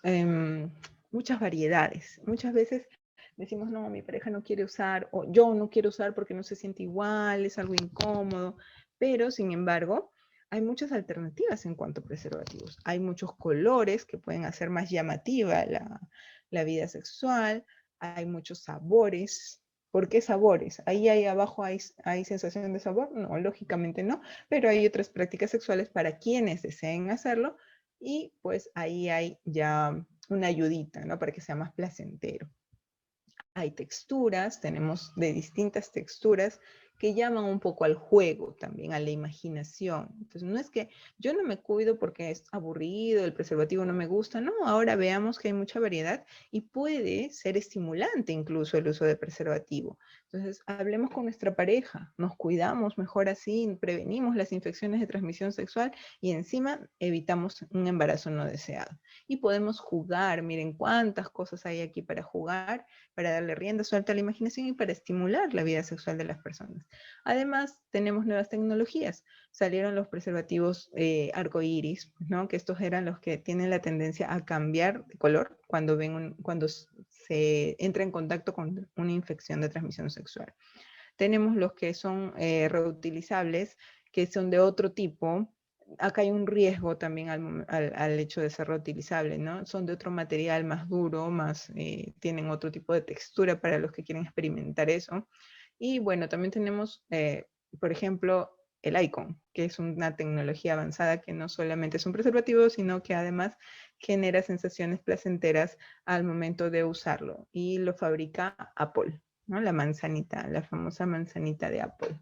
variedades. Muchas veces decimos, no, mi pareja no quiere usar, o yo no quiero usar porque no se siente igual, es algo incómodo. Pero, sin embargo, hay muchas alternativas en cuanto a preservativos. Hay muchos colores que pueden hacer más llamativa la vida sexual. Hay muchos sabores. ¿Por qué sabores? Ahí abajo hay sensación de sabor. No, lógicamente no, pero hay otras prácticas sexuales para quienes deseen hacerlo y pues ahí hay ya una ayudita, ¿no? Para que sea más placentero. Hay texturas, tenemos de distintas texturas que llaman un poco al juego también, a la imaginación. Entonces, no es que yo no me cuido porque es aburrido, el preservativo no me gusta, no, ahora veamos que hay mucha variedad y puede ser estimulante incluso el uso de preservativo. Entonces, hablemos con nuestra pareja, nos cuidamos mejor así, prevenimos las infecciones de transmisión sexual y encima evitamos un embarazo no deseado. Y podemos jugar, miren cuántas cosas hay aquí para jugar, para darle rienda suelta a la imaginación y para estimular la vida sexual de las personas. Además, tenemos nuevas tecnologías. Salieron los preservativos arcoíris, ¿no? Que estos eran los que tienen la tendencia a cambiar de color cuando se entra en contacto con una infección de transmisión sexual. Tenemos los que son reutilizables, que son de otro tipo. Acá hay un riesgo también al hecho de ser reutilizable, ¿no? Son de otro material más duro, tienen otro tipo de textura para los que quieren experimentar eso. Y bueno, también tenemos, por ejemplo, el Icon, que es una tecnología avanzada que no solamente es un preservativo, sino que además genera sensaciones placenteras al momento de usarlo. Y lo fabrica Apple, ¿no? La manzanita, la famosa manzanita de Apple.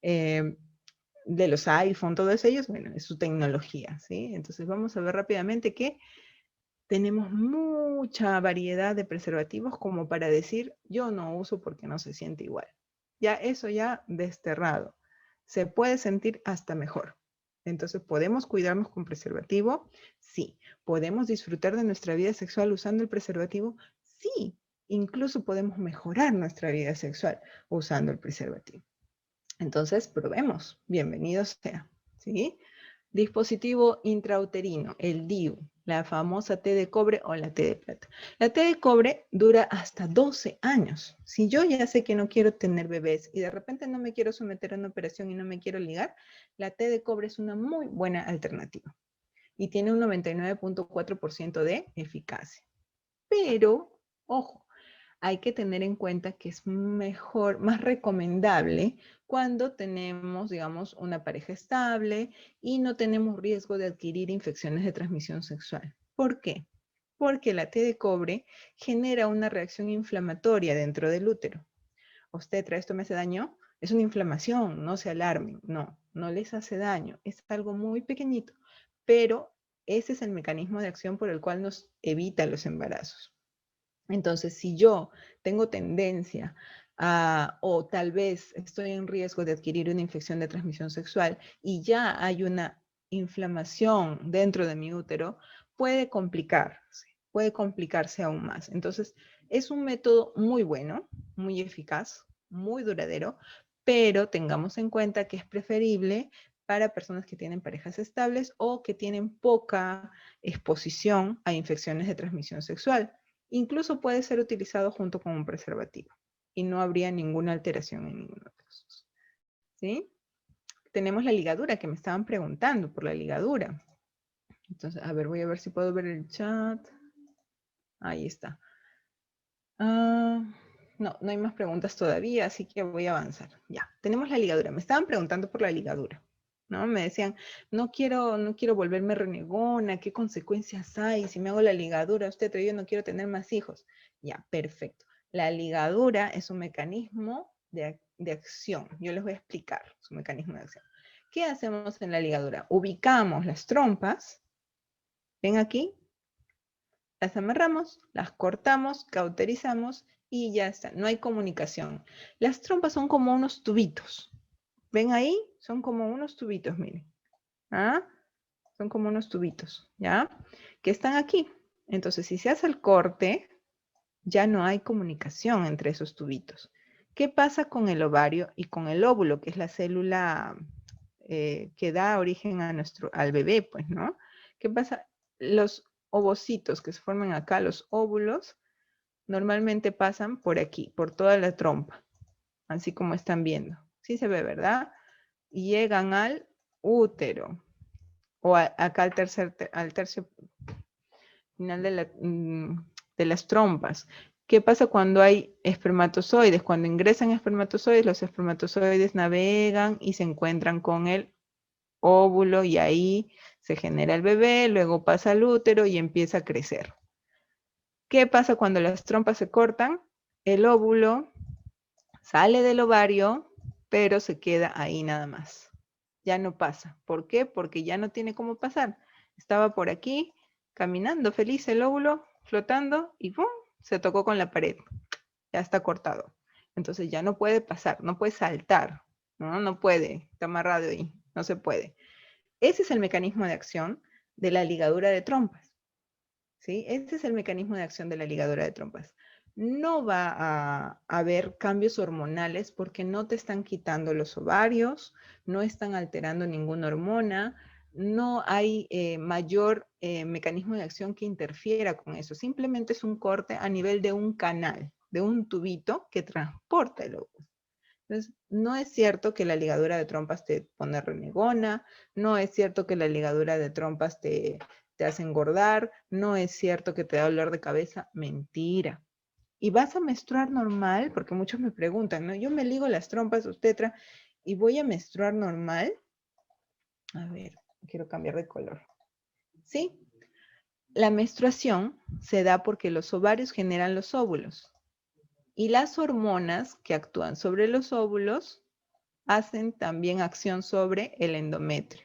De los iPhone, todos ellos, bueno, es su tecnología, ¿sí? Entonces vamos a ver rápidamente que tenemos mucha variedad de preservativos como para decir, yo no uso porque no se siente igual. Ya eso ya desterrado. Se puede sentir hasta mejor. Entonces, ¿podemos cuidarnos con preservativo? Sí. ¿Podemos disfrutar de nuestra vida sexual usando el preservativo? Sí. Incluso podemos mejorar nuestra vida sexual usando el preservativo. Entonces, probemos. Bienvenido sea. ¿Sí? Dispositivo intrauterino, el DIU, la famosa T de cobre o la T de plata. La T de cobre dura hasta 12 años. Si yo ya sé que no quiero tener bebés y de repente no me quiero someter a una operación y no me quiero ligar, la T de cobre es una muy buena alternativa y tiene un 99.4% de eficacia. Pero, ojo, hay que tener en cuenta que es mejor, más recomendable cuando tenemos, digamos, una pareja estable y no tenemos riesgo de adquirir infecciones de transmisión sexual. ¿Por qué? Porque la T de cobre genera una reacción inflamatoria dentro del útero. Obstetra, ¿esto me hace daño? Es una inflamación, no se alarmen, no les hace daño, es algo muy pequeñito, pero ese es el mecanismo de acción por el cual nos evita los embarazos. Entonces, si yo tengo tendencia o tal vez estoy en riesgo de adquirir una infección de transmisión sexual y ya hay una inflamación dentro de mi útero, puede complicarse aún más. Entonces, es un método muy bueno, muy eficaz, muy duradero, pero tengamos en cuenta que es preferible para personas que tienen parejas estables o que tienen poca exposición a infecciones de transmisión sexual. Incluso puede ser utilizado junto con un preservativo y no habría ninguna alteración en ninguno de los casos. ¿Sí? Tenemos la ligadura, que me estaban preguntando por la ligadura. Entonces, a ver, voy a ver si puedo ver el chat. Ahí está. No hay más preguntas todavía, así que voy a avanzar. Ya, tenemos la ligadura. Me estaban preguntando por la ligadura, ¿no? Me decían, no quiero volverme renegona, ¿qué consecuencias hay si me hago la ligadura? Usted, yo no quiero tener más hijos. Ya, perfecto. La ligadura es un mecanismo de acción. Yo les voy a explicar su mecanismo de acción. ¿Qué hacemos en la ligadura? Ubicamos las trompas, ven aquí, las amarramos, las cortamos, cauterizamos y ya está. No hay comunicación. Las trompas son como unos tubitos. ¿Ven ahí? Son como unos tubitos, miren. ¿Ah? Son como unos tubitos, ¿ya? Que están aquí. Entonces, si se hace el corte, ya no hay comunicación entre esos tubitos. ¿Qué pasa con el ovario y con el óvulo, que es la célula que da origen a al bebé, pues, ¿no? ¿Qué pasa? Los ovocitos que se forman acá, los óvulos, normalmente pasan por aquí, por toda la trompa, así como están viendo. Sí se ve, ¿verdad? Y llegan al útero, o acá al tercio final de las trompas. ¿Qué pasa cuando hay espermatozoides? Cuando ingresan espermatozoides, los espermatozoides navegan y se encuentran con el óvulo y ahí se genera el bebé, luego pasa al útero y empieza a crecer. ¿Qué pasa cuando las trompas se cortan? El óvulo sale del ovario, pero se queda ahí nada más. Ya no pasa. ¿Por qué? Porque ya no tiene cómo pasar. Estaba por aquí, caminando feliz el óvulo, flotando y ¡pum! Se tocó con la pared. Ya está cortado. Entonces ya no puede pasar, no puede saltar, ¿no? No puede, está amarrado ahí, no se puede. Ese es el mecanismo de acción de la ligadura de trompas, ¿sí? Ese es el mecanismo de acción de la ligadura de trompas. No va a haber cambios hormonales porque no te están quitando los ovarios, no están alterando ninguna hormona, no hay mayor mecanismo de acción que interfiera con eso. Simplemente es un corte a nivel de un canal, de un tubito que transporta el óvulo. Entonces, no es cierto que la ligadura de trompas te pone renegona, no es cierto que la ligadura de trompas te hace engordar, no es cierto que te da dolor de cabeza, mentira. Y vas a menstruar normal, porque muchos me preguntan, ¿no? Yo me ligo las trompas obstetra y voy a menstruar normal. A ver, quiero cambiar de color. ¿Sí? La menstruación se da porque los ovarios generan los óvulos y las hormonas que actúan sobre los óvulos hacen también acción sobre el endometrio.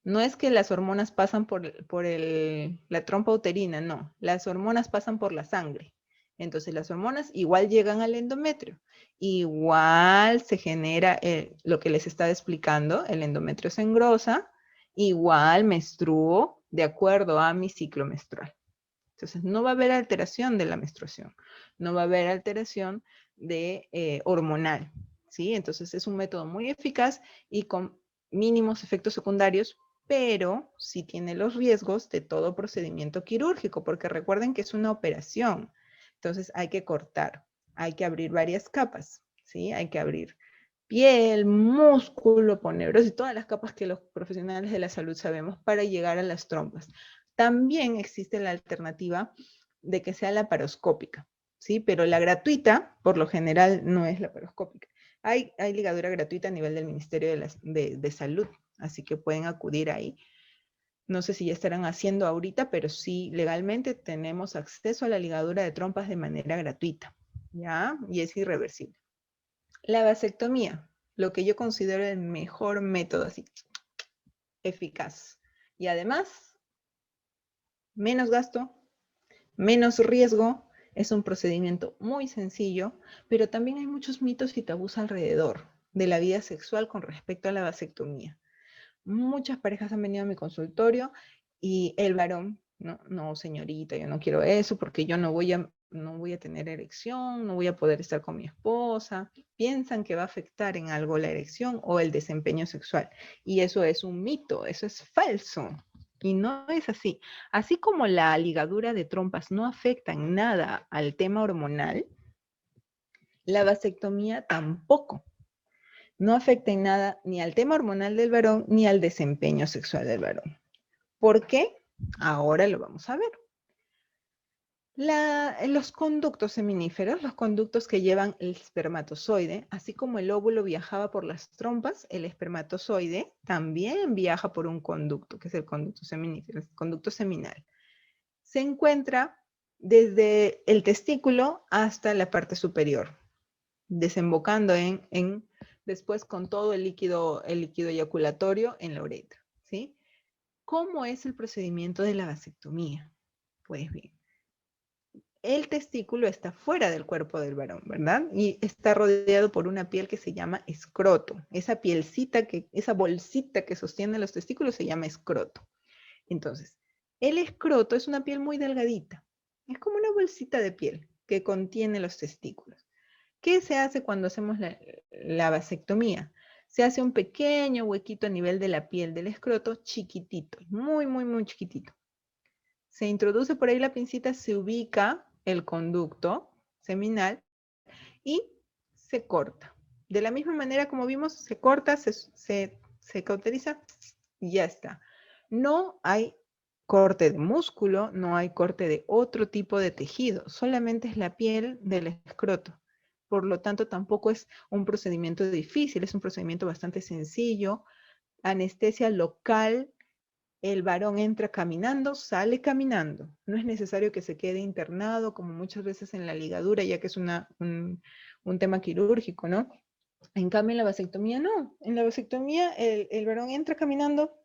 No es que las hormonas pasan por la trompa uterina, no. Las hormonas pasan por la sangre. Entonces las hormonas igual llegan al endometrio. Igual se genera lo que les estaba explicando, el endometrio se engrosa, igual menstruo de acuerdo a mi ciclo menstrual. Entonces no va a haber alteración de la menstruación, no va a haber alteración de hormonal, ¿sí? Entonces es un método muy eficaz y con mínimos efectos secundarios, pero sí tiene los riesgos de todo procedimiento quirúrgico, porque recuerden que es una operación. Entonces hay que cortar, hay que abrir varias capas, ¿sí? Hay que abrir piel, músculo, poner y todas las capas que los profesionales de la salud sabemos para llegar a las trompas. También existe la alternativa de que sea laparoscópica, ¿sí? Pero la gratuita, por lo general, no es laparoscópica. Hay ligadura gratuita a nivel del Ministerio de Salud, así que pueden acudir ahí. No sé si ya estarán haciendo ahorita, pero sí, legalmente tenemos acceso a la ligadura de trompas de manera gratuita, ¿ya? Y es irreversible. La vasectomía, lo que yo considero el mejor método, así, eficaz. Y además, menos gasto, menos riesgo, es un procedimiento muy sencillo, pero también hay muchos mitos y tabús alrededor de la vida sexual con respecto a la vasectomía. Muchas parejas han venido a mi consultorio y el varón, no, no, señorita, yo no quiero eso porque yo no voy a tener erección, no voy a poder estar con mi esposa. Piensan que va a afectar en algo la erección o el desempeño sexual. Y eso es un mito, eso es falso. Y no es así. Así como la ligadura de trompas no afecta en nada al tema hormonal, la vasectomía tampoco. No afecta en nada ni al tema hormonal del varón ni al desempeño sexual del varón. ¿Por qué? Ahora lo vamos a ver. Los conductos seminíferos, los conductos que llevan el espermatozoide, así como el óvulo viajaba por las trompas, el espermatozoide también viaja por un conducto, que es el conducto seminífero, el conducto seminal. Se encuentra desde el testículo hasta la parte superior, desembocando después con todo el líquido eyaculatorio en la uretra, ¿sí? ¿Cómo es el procedimiento de la vasectomía? Pues bien, el testículo está fuera del cuerpo del varón, ¿verdad? Y está rodeado por una piel que se llama escroto. Esa pielcita, esa bolsita que sostiene los testículos se llama escroto. Entonces, el escroto es una piel muy delgadita. Es como una bolsita de piel que contiene los testículos. ¿Qué se hace cuando hacemos la vasectomía? Se hace un pequeño huequito a nivel de la piel del escroto, chiquitito, muy, muy, muy chiquitito. Se introduce por ahí la pincita, se ubica el conducto seminal y se corta. De la misma manera como vimos, se corta, se cauteriza y ya está. No hay corte de músculo, no hay corte de otro tipo de tejido, solamente es la piel del escroto. Por lo tanto, tampoco es un procedimiento difícil, es un procedimiento bastante sencillo. Anestesia local, el varón entra caminando, sale caminando. No es necesario que se quede internado, como muchas veces en la ligadura, ya que es un tema quirúrgico, ¿no? En cambio, en la vasectomía no. En la vasectomía, el varón entra caminando,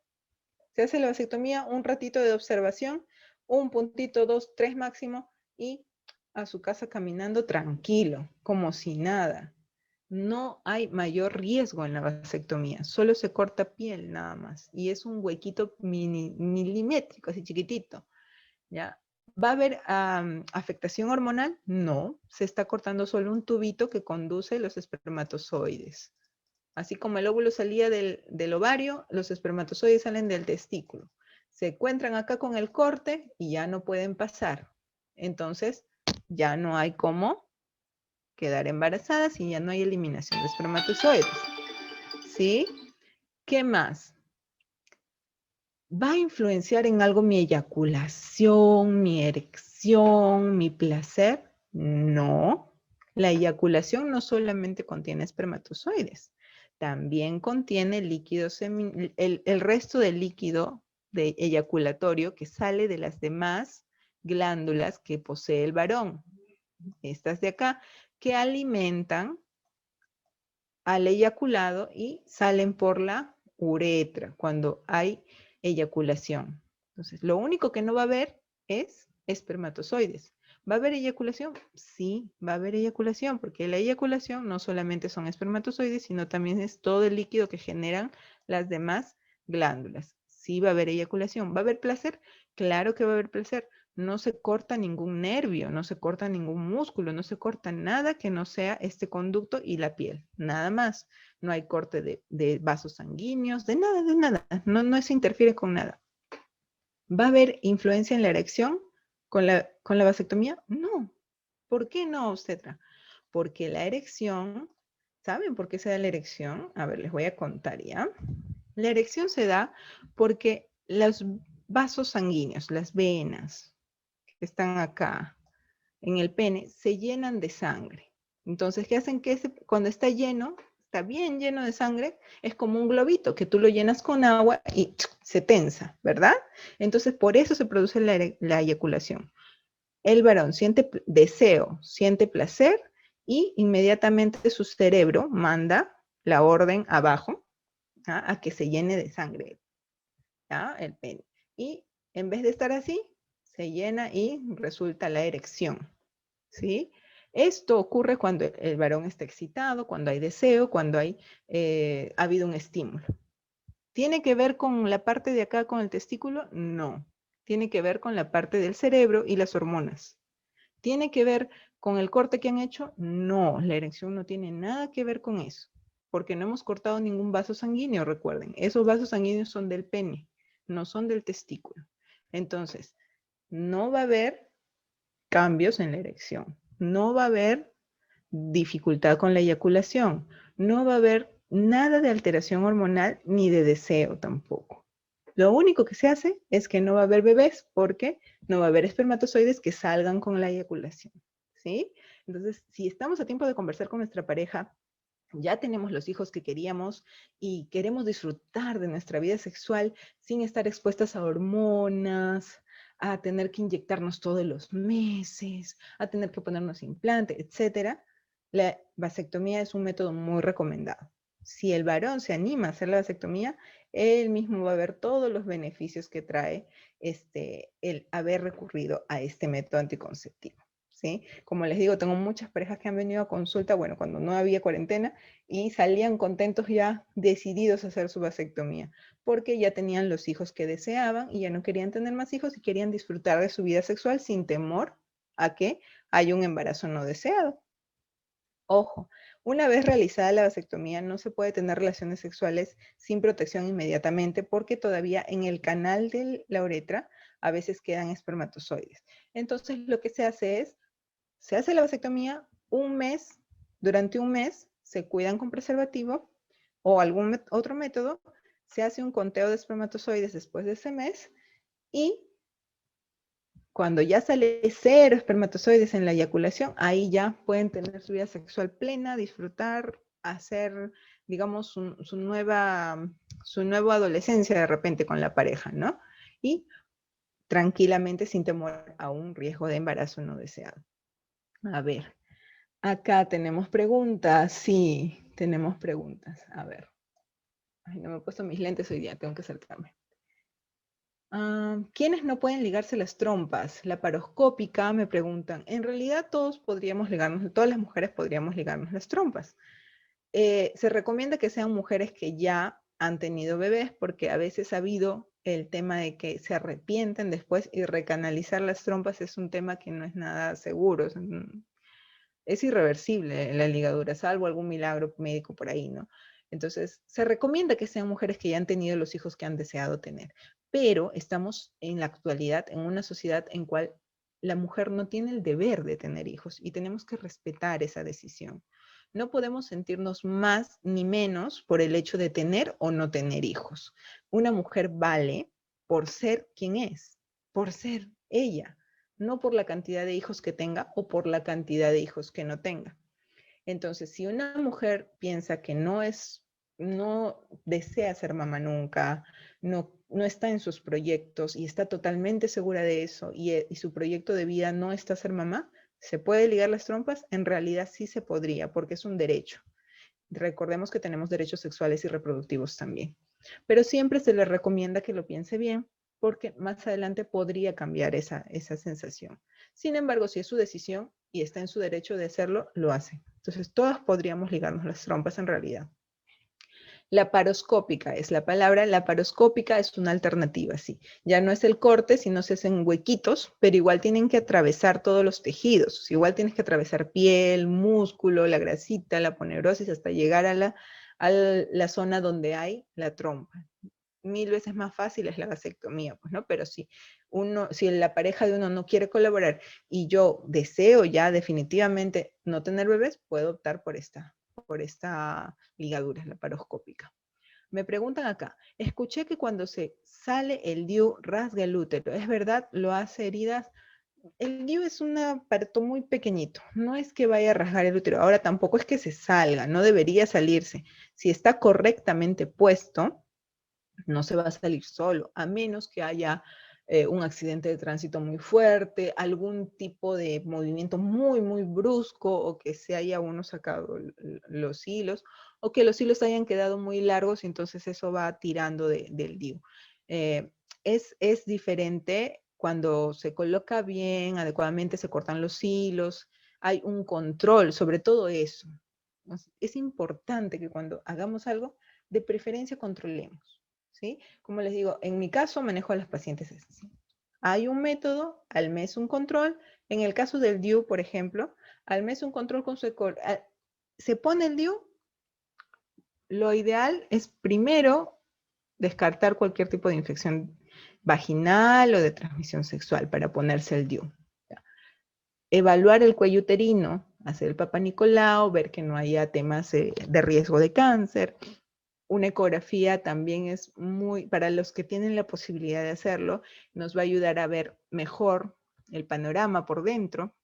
se hace la vasectomía, un ratito de observación, un puntito, dos, tres máximo, y a su casa caminando tranquilo, como si nada. No hay mayor riesgo en la vasectomía, solo se corta piel nada más, y es un huequito milimétrico, así chiquitito, ¿ya? ¿Va a haber afectación hormonal? No, se está cortando solo un tubito que conduce los espermatozoides. Así como el óvulo salía del ovario, los espermatozoides salen del testículo. Se encuentran acá con el corte y ya no pueden pasar. Entonces, ya no hay cómo quedar embarazadas y ya no hay eliminación de espermatozoides. ¿Sí? ¿Qué más? ¿Va a influenciar en algo mi eyaculación, mi erección, mi placer? No. La eyaculación no solamente contiene espermatozoides, también contiene líquido el resto del líquido de eyaculatorio que sale de las demás glándulas que posee el varón. Estas de acá, que alimentan al eyaculado y salen por la uretra cuando hay eyaculación. Entonces, lo único que no va a haber es espermatozoides. ¿Va a haber eyaculación? Sí, va a haber eyaculación, porque la eyaculación no solamente son espermatozoides, sino también es todo el líquido que generan las demás glándulas. Sí va a haber eyaculación. ¿Va a haber placer? Claro que va a haber placer. No se corta ningún nervio, no se corta ningún músculo, no se corta nada que no sea este conducto y la piel, nada más. No hay corte de vasos sanguíneos, de nada, de nada. No se interfiere con nada. ¿Va a haber influencia en la erección con la vasectomía? No. ¿Por qué no, obstetra? Porque la erección, ¿saben por qué se da la erección? A ver, les voy a contar ya. La erección se da porque los vasos sanguíneos, las venas que están acá en el pene, se llenan de sangre. Entonces, ¿qué hacen? Que cuando está lleno, está bien lleno de sangre, es como un globito que tú lo llenas con agua y se tensa, ¿verdad? Entonces, por eso se produce la eyaculación. El varón siente deseo, siente placer y inmediatamente su cerebro manda la orden abajo, ¿ah?, a que se llene de sangre, ¿ah?, el pene. Y en vez de estar así, se llena y resulta la erección. ¿Sí? Esto ocurre cuando el varón está excitado, cuando hay deseo, cuando ha habido un estímulo. ¿Tiene que ver con la parte de acá, con el testículo? No. Tiene que ver con la parte del cerebro y las hormonas. ¿Tiene que ver con el corte que han hecho? No, la erección no tiene nada que ver con eso, porque no hemos cortado ningún vaso sanguíneo, recuerden. Esos vasos sanguíneos son del pene, no son del testículo. Entonces, no va a haber cambios en la erección. No va a haber dificultad con la eyaculación. No va a haber nada de alteración hormonal ni de deseo tampoco. Lo único que se hace es que no va a haber bebés porque no va a haber espermatozoides que salgan con la eyaculación. ¿Sí? Entonces, si estamos a tiempo de conversar con nuestra pareja, ya tenemos los hijos que queríamos y queremos disfrutar de nuestra vida sexual sin estar expuestas a hormonas, a tener que inyectarnos todos los meses, a tener que ponernos implantes, etcétera, la vasectomía es un método muy recomendado. Si el varón se anima a hacer la vasectomía, él mismo va a ver todos los beneficios que trae el haber recurrido a este método anticonceptivo. ¿sí? Como les digo, tengo muchas parejas que han venido a consulta, bueno, cuando no había cuarentena, y salían contentos ya decididos a hacer su vasectomía, porque ya tenían los hijos que deseaban y ya no querían tener más hijos y querían disfrutar de su vida sexual sin temor a que haya un embarazo no deseado. Ojo, una vez realizada la vasectomía no se puede tener relaciones sexuales sin protección inmediatamente porque todavía en el canal de la uretra a veces quedan espermatozoides. Entonces lo que se hace es, se hace la vasectomía un mes, durante un mes se cuidan con preservativo o algún otro método, se hace un conteo de espermatozoides después de ese mes y cuando ya sale cero espermatozoides en la eyaculación, ahí ya pueden tener su vida sexual plena, disfrutar, hacer, digamos, su nueva adolescencia de repente con la pareja, ¿no? Y tranquilamente sin temor a un riesgo de embarazo no deseado. A ver, acá tenemos preguntas. Sí, tenemos preguntas. A ver. Ay, no me he puesto mis lentes hoy día, tengo que acercarme. ¿Quiénes no pueden ligarse las trompas? La paroscópica, me preguntan. En realidad todos podríamos ligarnos, todas las mujeres podríamos ligarnos las trompas. Se recomienda que sean mujeres que ya han tenido bebés porque a veces ha habido el tema de que se arrepienten después y recanalizar las trompas es un tema que no es nada seguro. Es irreversible la ligadura, salvo algún milagro médico por ahí, ¿no? Entonces, se recomienda que sean mujeres que ya han tenido los hijos que han deseado tener, pero estamos en la actualidad en una sociedad en cual la mujer no tiene el deber de tener hijos y tenemos que respetar esa decisión. No podemos sentirnos más ni menos por el hecho de tener o no tener hijos. Una mujer vale por ser quien es, por ser ella, no por la cantidad de hijos que tenga o por la cantidad de hijos que no tenga. Entonces, si una mujer piensa que no desea ser mamá nunca, no está en sus proyectos y está totalmente segura de eso y su proyecto de vida no está ser mamá, ¿se puede ligar las trompas? En realidad sí se podría, porque es un derecho. Recordemos que tenemos derechos sexuales y reproductivos también. Pero siempre se le recomienda que lo piense bien porque más adelante podría cambiar esa sensación. Sin embargo, si es su decisión y está en su derecho de hacerlo, lo hace. Entonces, todas podríamos ligarnos las trompas en realidad. Laparoscópica es la palabra, laparoscópica es una alternativa, sí. Ya no es el corte, sino se hacen huequitos, pero igual tienen que atravesar todos los tejidos. Igual tienes que atravesar piel, músculo, la grasita, la poneurosis, hasta llegar a la zona donde hay la trompa. 1000 veces más fácil es la vasectomía, pues, ¿no? Pero si la pareja de uno no quiere colaborar y yo deseo ya definitivamente no tener bebés, puedo optar por esta ligadura, la paroscópica. Me preguntan acá, escuché que cuando se sale el DIU rasga el útero, ¿es verdad? ¿Lo hace heridas? El DIU es un aparato muy pequeñito, no es que vaya a rasgar el útero, ahora tampoco es que se salga, no debería salirse. Si está correctamente puesto, no se va a salir solo, a menos que haya un accidente de tránsito muy fuerte, algún tipo de movimiento muy, muy brusco, o que se haya uno sacado los hilos, o que los hilos hayan quedado muy largos, y entonces eso va tirando del DIU. Eh, es diferente cuando se coloca bien, adecuadamente se cortan los hilos, hay un control sobre todo eso. Es importante que cuando hagamos algo, de preferencia controlemos. ¿Sí? Como les digo, en mi caso manejo a las pacientes así. Hay un método, al mes un control. En el caso del DIU, por ejemplo, al mes un control con su se pone el DIU, lo ideal es primero descartar cualquier tipo de infección vaginal o de transmisión sexual para ponerse el DIU. Evaluar el cuello uterino, hacer el Papá Nicolau, ver que no haya temas de riesgo de cáncer. Una ecografía también es para los que tienen la posibilidad de hacerlo, nos va a ayudar a ver mejor el panorama por dentro,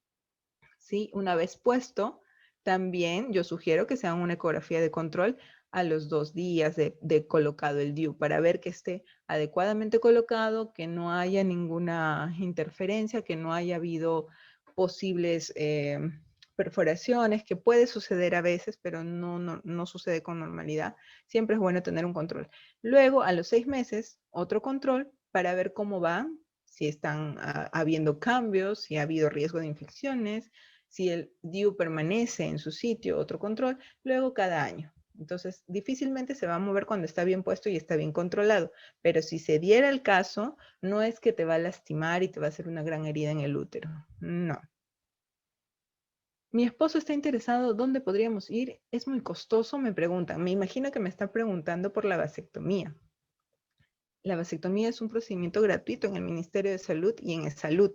¿sí? Una vez puesto, también yo sugiero que se hagan una ecografía de control a los 2 días de colocado el DIU para ver que esté adecuadamente colocado, que no haya ninguna interferencia, que no haya habido posibles perforaciones, que puede suceder a veces, pero no sucede con normalidad. Siempre es bueno tener un control. Luego, a los 6 meses, otro control para ver cómo va, si están habiendo cambios, si ha habido riesgo de infecciones, si el DIU permanece en su sitio, otro control, luego cada año. Entonces, difícilmente se va a mover cuando está bien puesto y está bien controlado. Pero si se diera el caso, no es que te va a lastimar y te va a hacer una gran herida en el útero. No. Mi esposo está interesado, ¿dónde podríamos ir? Es muy costoso, me preguntan. Me imagino que me está preguntando por la vasectomía. La vasectomía es un procedimiento gratuito en el Ministerio de Salud y en Salud.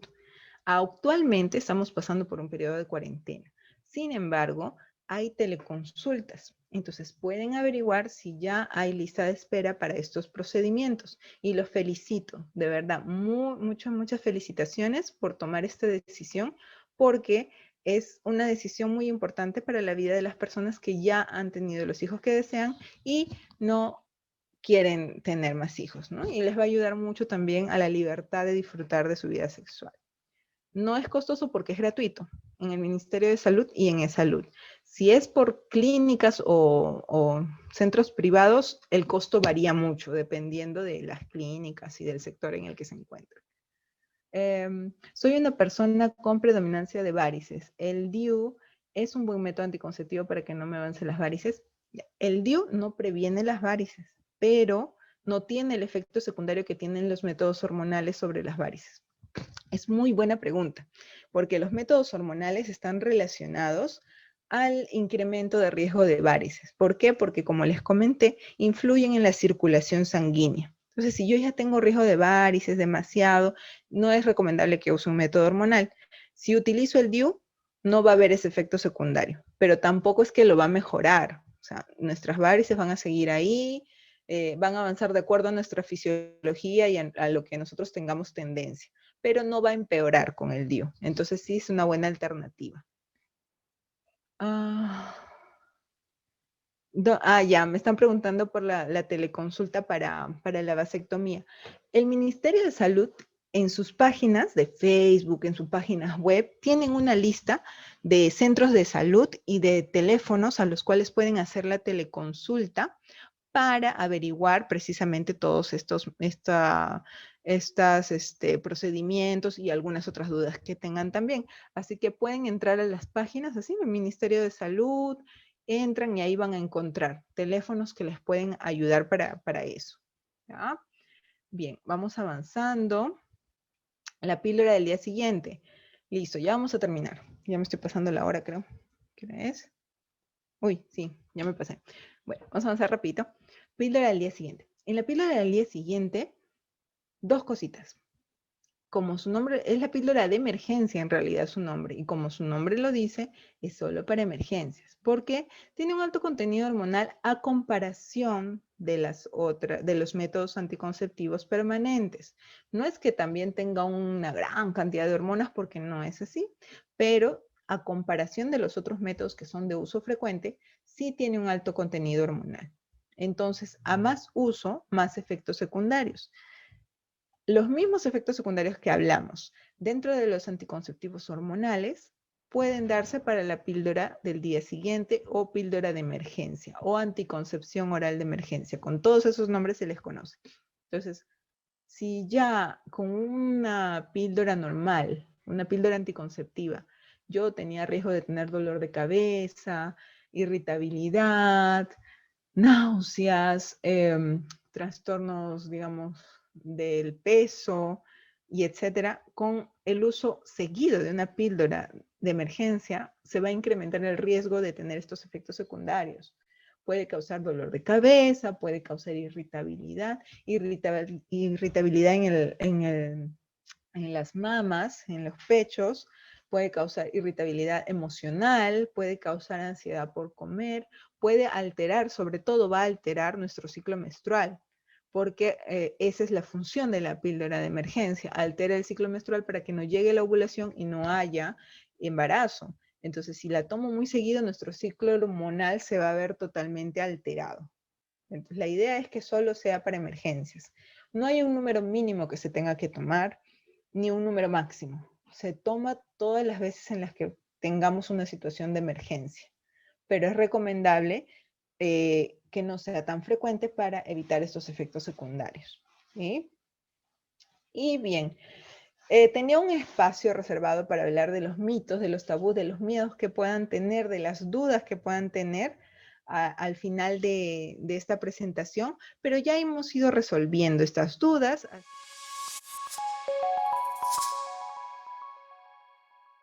Actualmente estamos pasando por un periodo de cuarentena. Sin embargo, hay teleconsultas. Entonces pueden averiguar si ya hay lista de espera para estos procedimientos. Y los felicito, de verdad, muchas felicitaciones por tomar esta decisión, porque es una decisión muy importante para la vida de las personas que ya han tenido los hijos que desean y no quieren tener más hijos, ¿no? Y les va a ayudar mucho también a la libertad de disfrutar de su vida sexual. No es costoso porque es gratuito en el Ministerio de Salud y en eSalud. Si es por clínicas o centros privados, el costo varía mucho dependiendo de las clínicas y del sector en el que se encuentra. Soy una persona con predominancia de varices. El DIU es un buen método anticonceptivo para que no me avancen las varices. El DIU no previene las varices, pero no tiene el efecto secundario que tienen los métodos hormonales sobre las varices. Es muy buena pregunta, porque los métodos hormonales están relacionados al incremento de riesgo de varices. ¿Por qué? Porque, como les comenté, influyen en la circulación sanguínea. Entonces, si yo ya tengo riesgo de varices demasiado, no es recomendable que use un método hormonal. Si utilizo el DIU, no va a haber ese efecto secundario, pero tampoco es que lo va a mejorar. O sea, nuestras varices van a seguir ahí, van a avanzar de acuerdo a nuestra fisiología y a lo que nosotros tengamos tendencia, pero no va a empeorar con el DIU. Entonces sí es una buena alternativa. Ya, me están preguntando por la teleconsulta para la vasectomía. El Ministerio de Salud, en sus páginas de Facebook, en sus páginas web, tienen una lista de centros de salud y de teléfonos a los cuales pueden hacer la teleconsulta para averiguar precisamente todos estos procedimientos y algunas otras dudas que tengan también. Así que pueden entrar a las páginas, así, del Ministerio de Salud, entran y ahí van a encontrar teléfonos que les pueden ayudar para eso. ¿Ya? Bien, vamos avanzando. La píldora del día siguiente. Listo, ya vamos a terminar. Ya me estoy pasando la hora, creo. ¿Qué hora es? Uy, sí, ya me pasé. Bueno, vamos a avanzar rapidito. Píldora del día siguiente. En la píldora del día siguiente, dos cositas. Como su nombre, es la píldora de emergencia en realidad su nombre, y como su nombre lo dice, es solo para emergencias, porque tiene un alto contenido hormonal a comparación de de los métodos anticonceptivos permanentes. No es que también tenga una gran cantidad de hormonas, porque no es así, pero a comparación de los otros métodos que son de uso frecuente, sí tiene un alto contenido hormonal. Entonces, a más uso, más efectos secundarios. Los mismos efectos secundarios que hablamos dentro de los anticonceptivos hormonales pueden darse para la píldora del día siguiente o píldora de emergencia o anticoncepción oral de emergencia. Con todos esos nombres se les conoce. Entonces, si ya con una píldora normal, una píldora anticonceptiva, yo tenía riesgo de tener dolor de cabeza, irritabilidad, náuseas, trastornos, digamos, del peso y etcétera, con el uso seguido de una píldora de emergencia, se va a incrementar el riesgo de tener estos efectos secundarios. Puede causar dolor de cabeza, puede causar irritabilidad, irritabilidad en las mamas, en los pechos, puede causar irritabilidad emocional, puede causar ansiedad por comer, puede alterar, sobre todo va a alterar nuestro ciclo menstrual, porque esa es la función de la píldora de emergencia, altera el ciclo menstrual para que no llegue la ovulación y no haya embarazo. Entonces, si la tomo muy seguido, nuestro ciclo hormonal se va a ver totalmente alterado. Entonces, la idea es que solo sea para emergencias. No hay un número mínimo que se tenga que tomar, ni un número máximo. Se toma todas las veces en las que tengamos una situación de emergencia, pero es recomendable que no sea tan frecuente para evitar estos efectos secundarios. ¿Sí? Y bien, Tenía un espacio reservado para hablar de los mitos, de los tabús, de los miedos que puedan tener, de las dudas que puedan tener al final de esta presentación, pero ya hemos ido resolviendo estas dudas.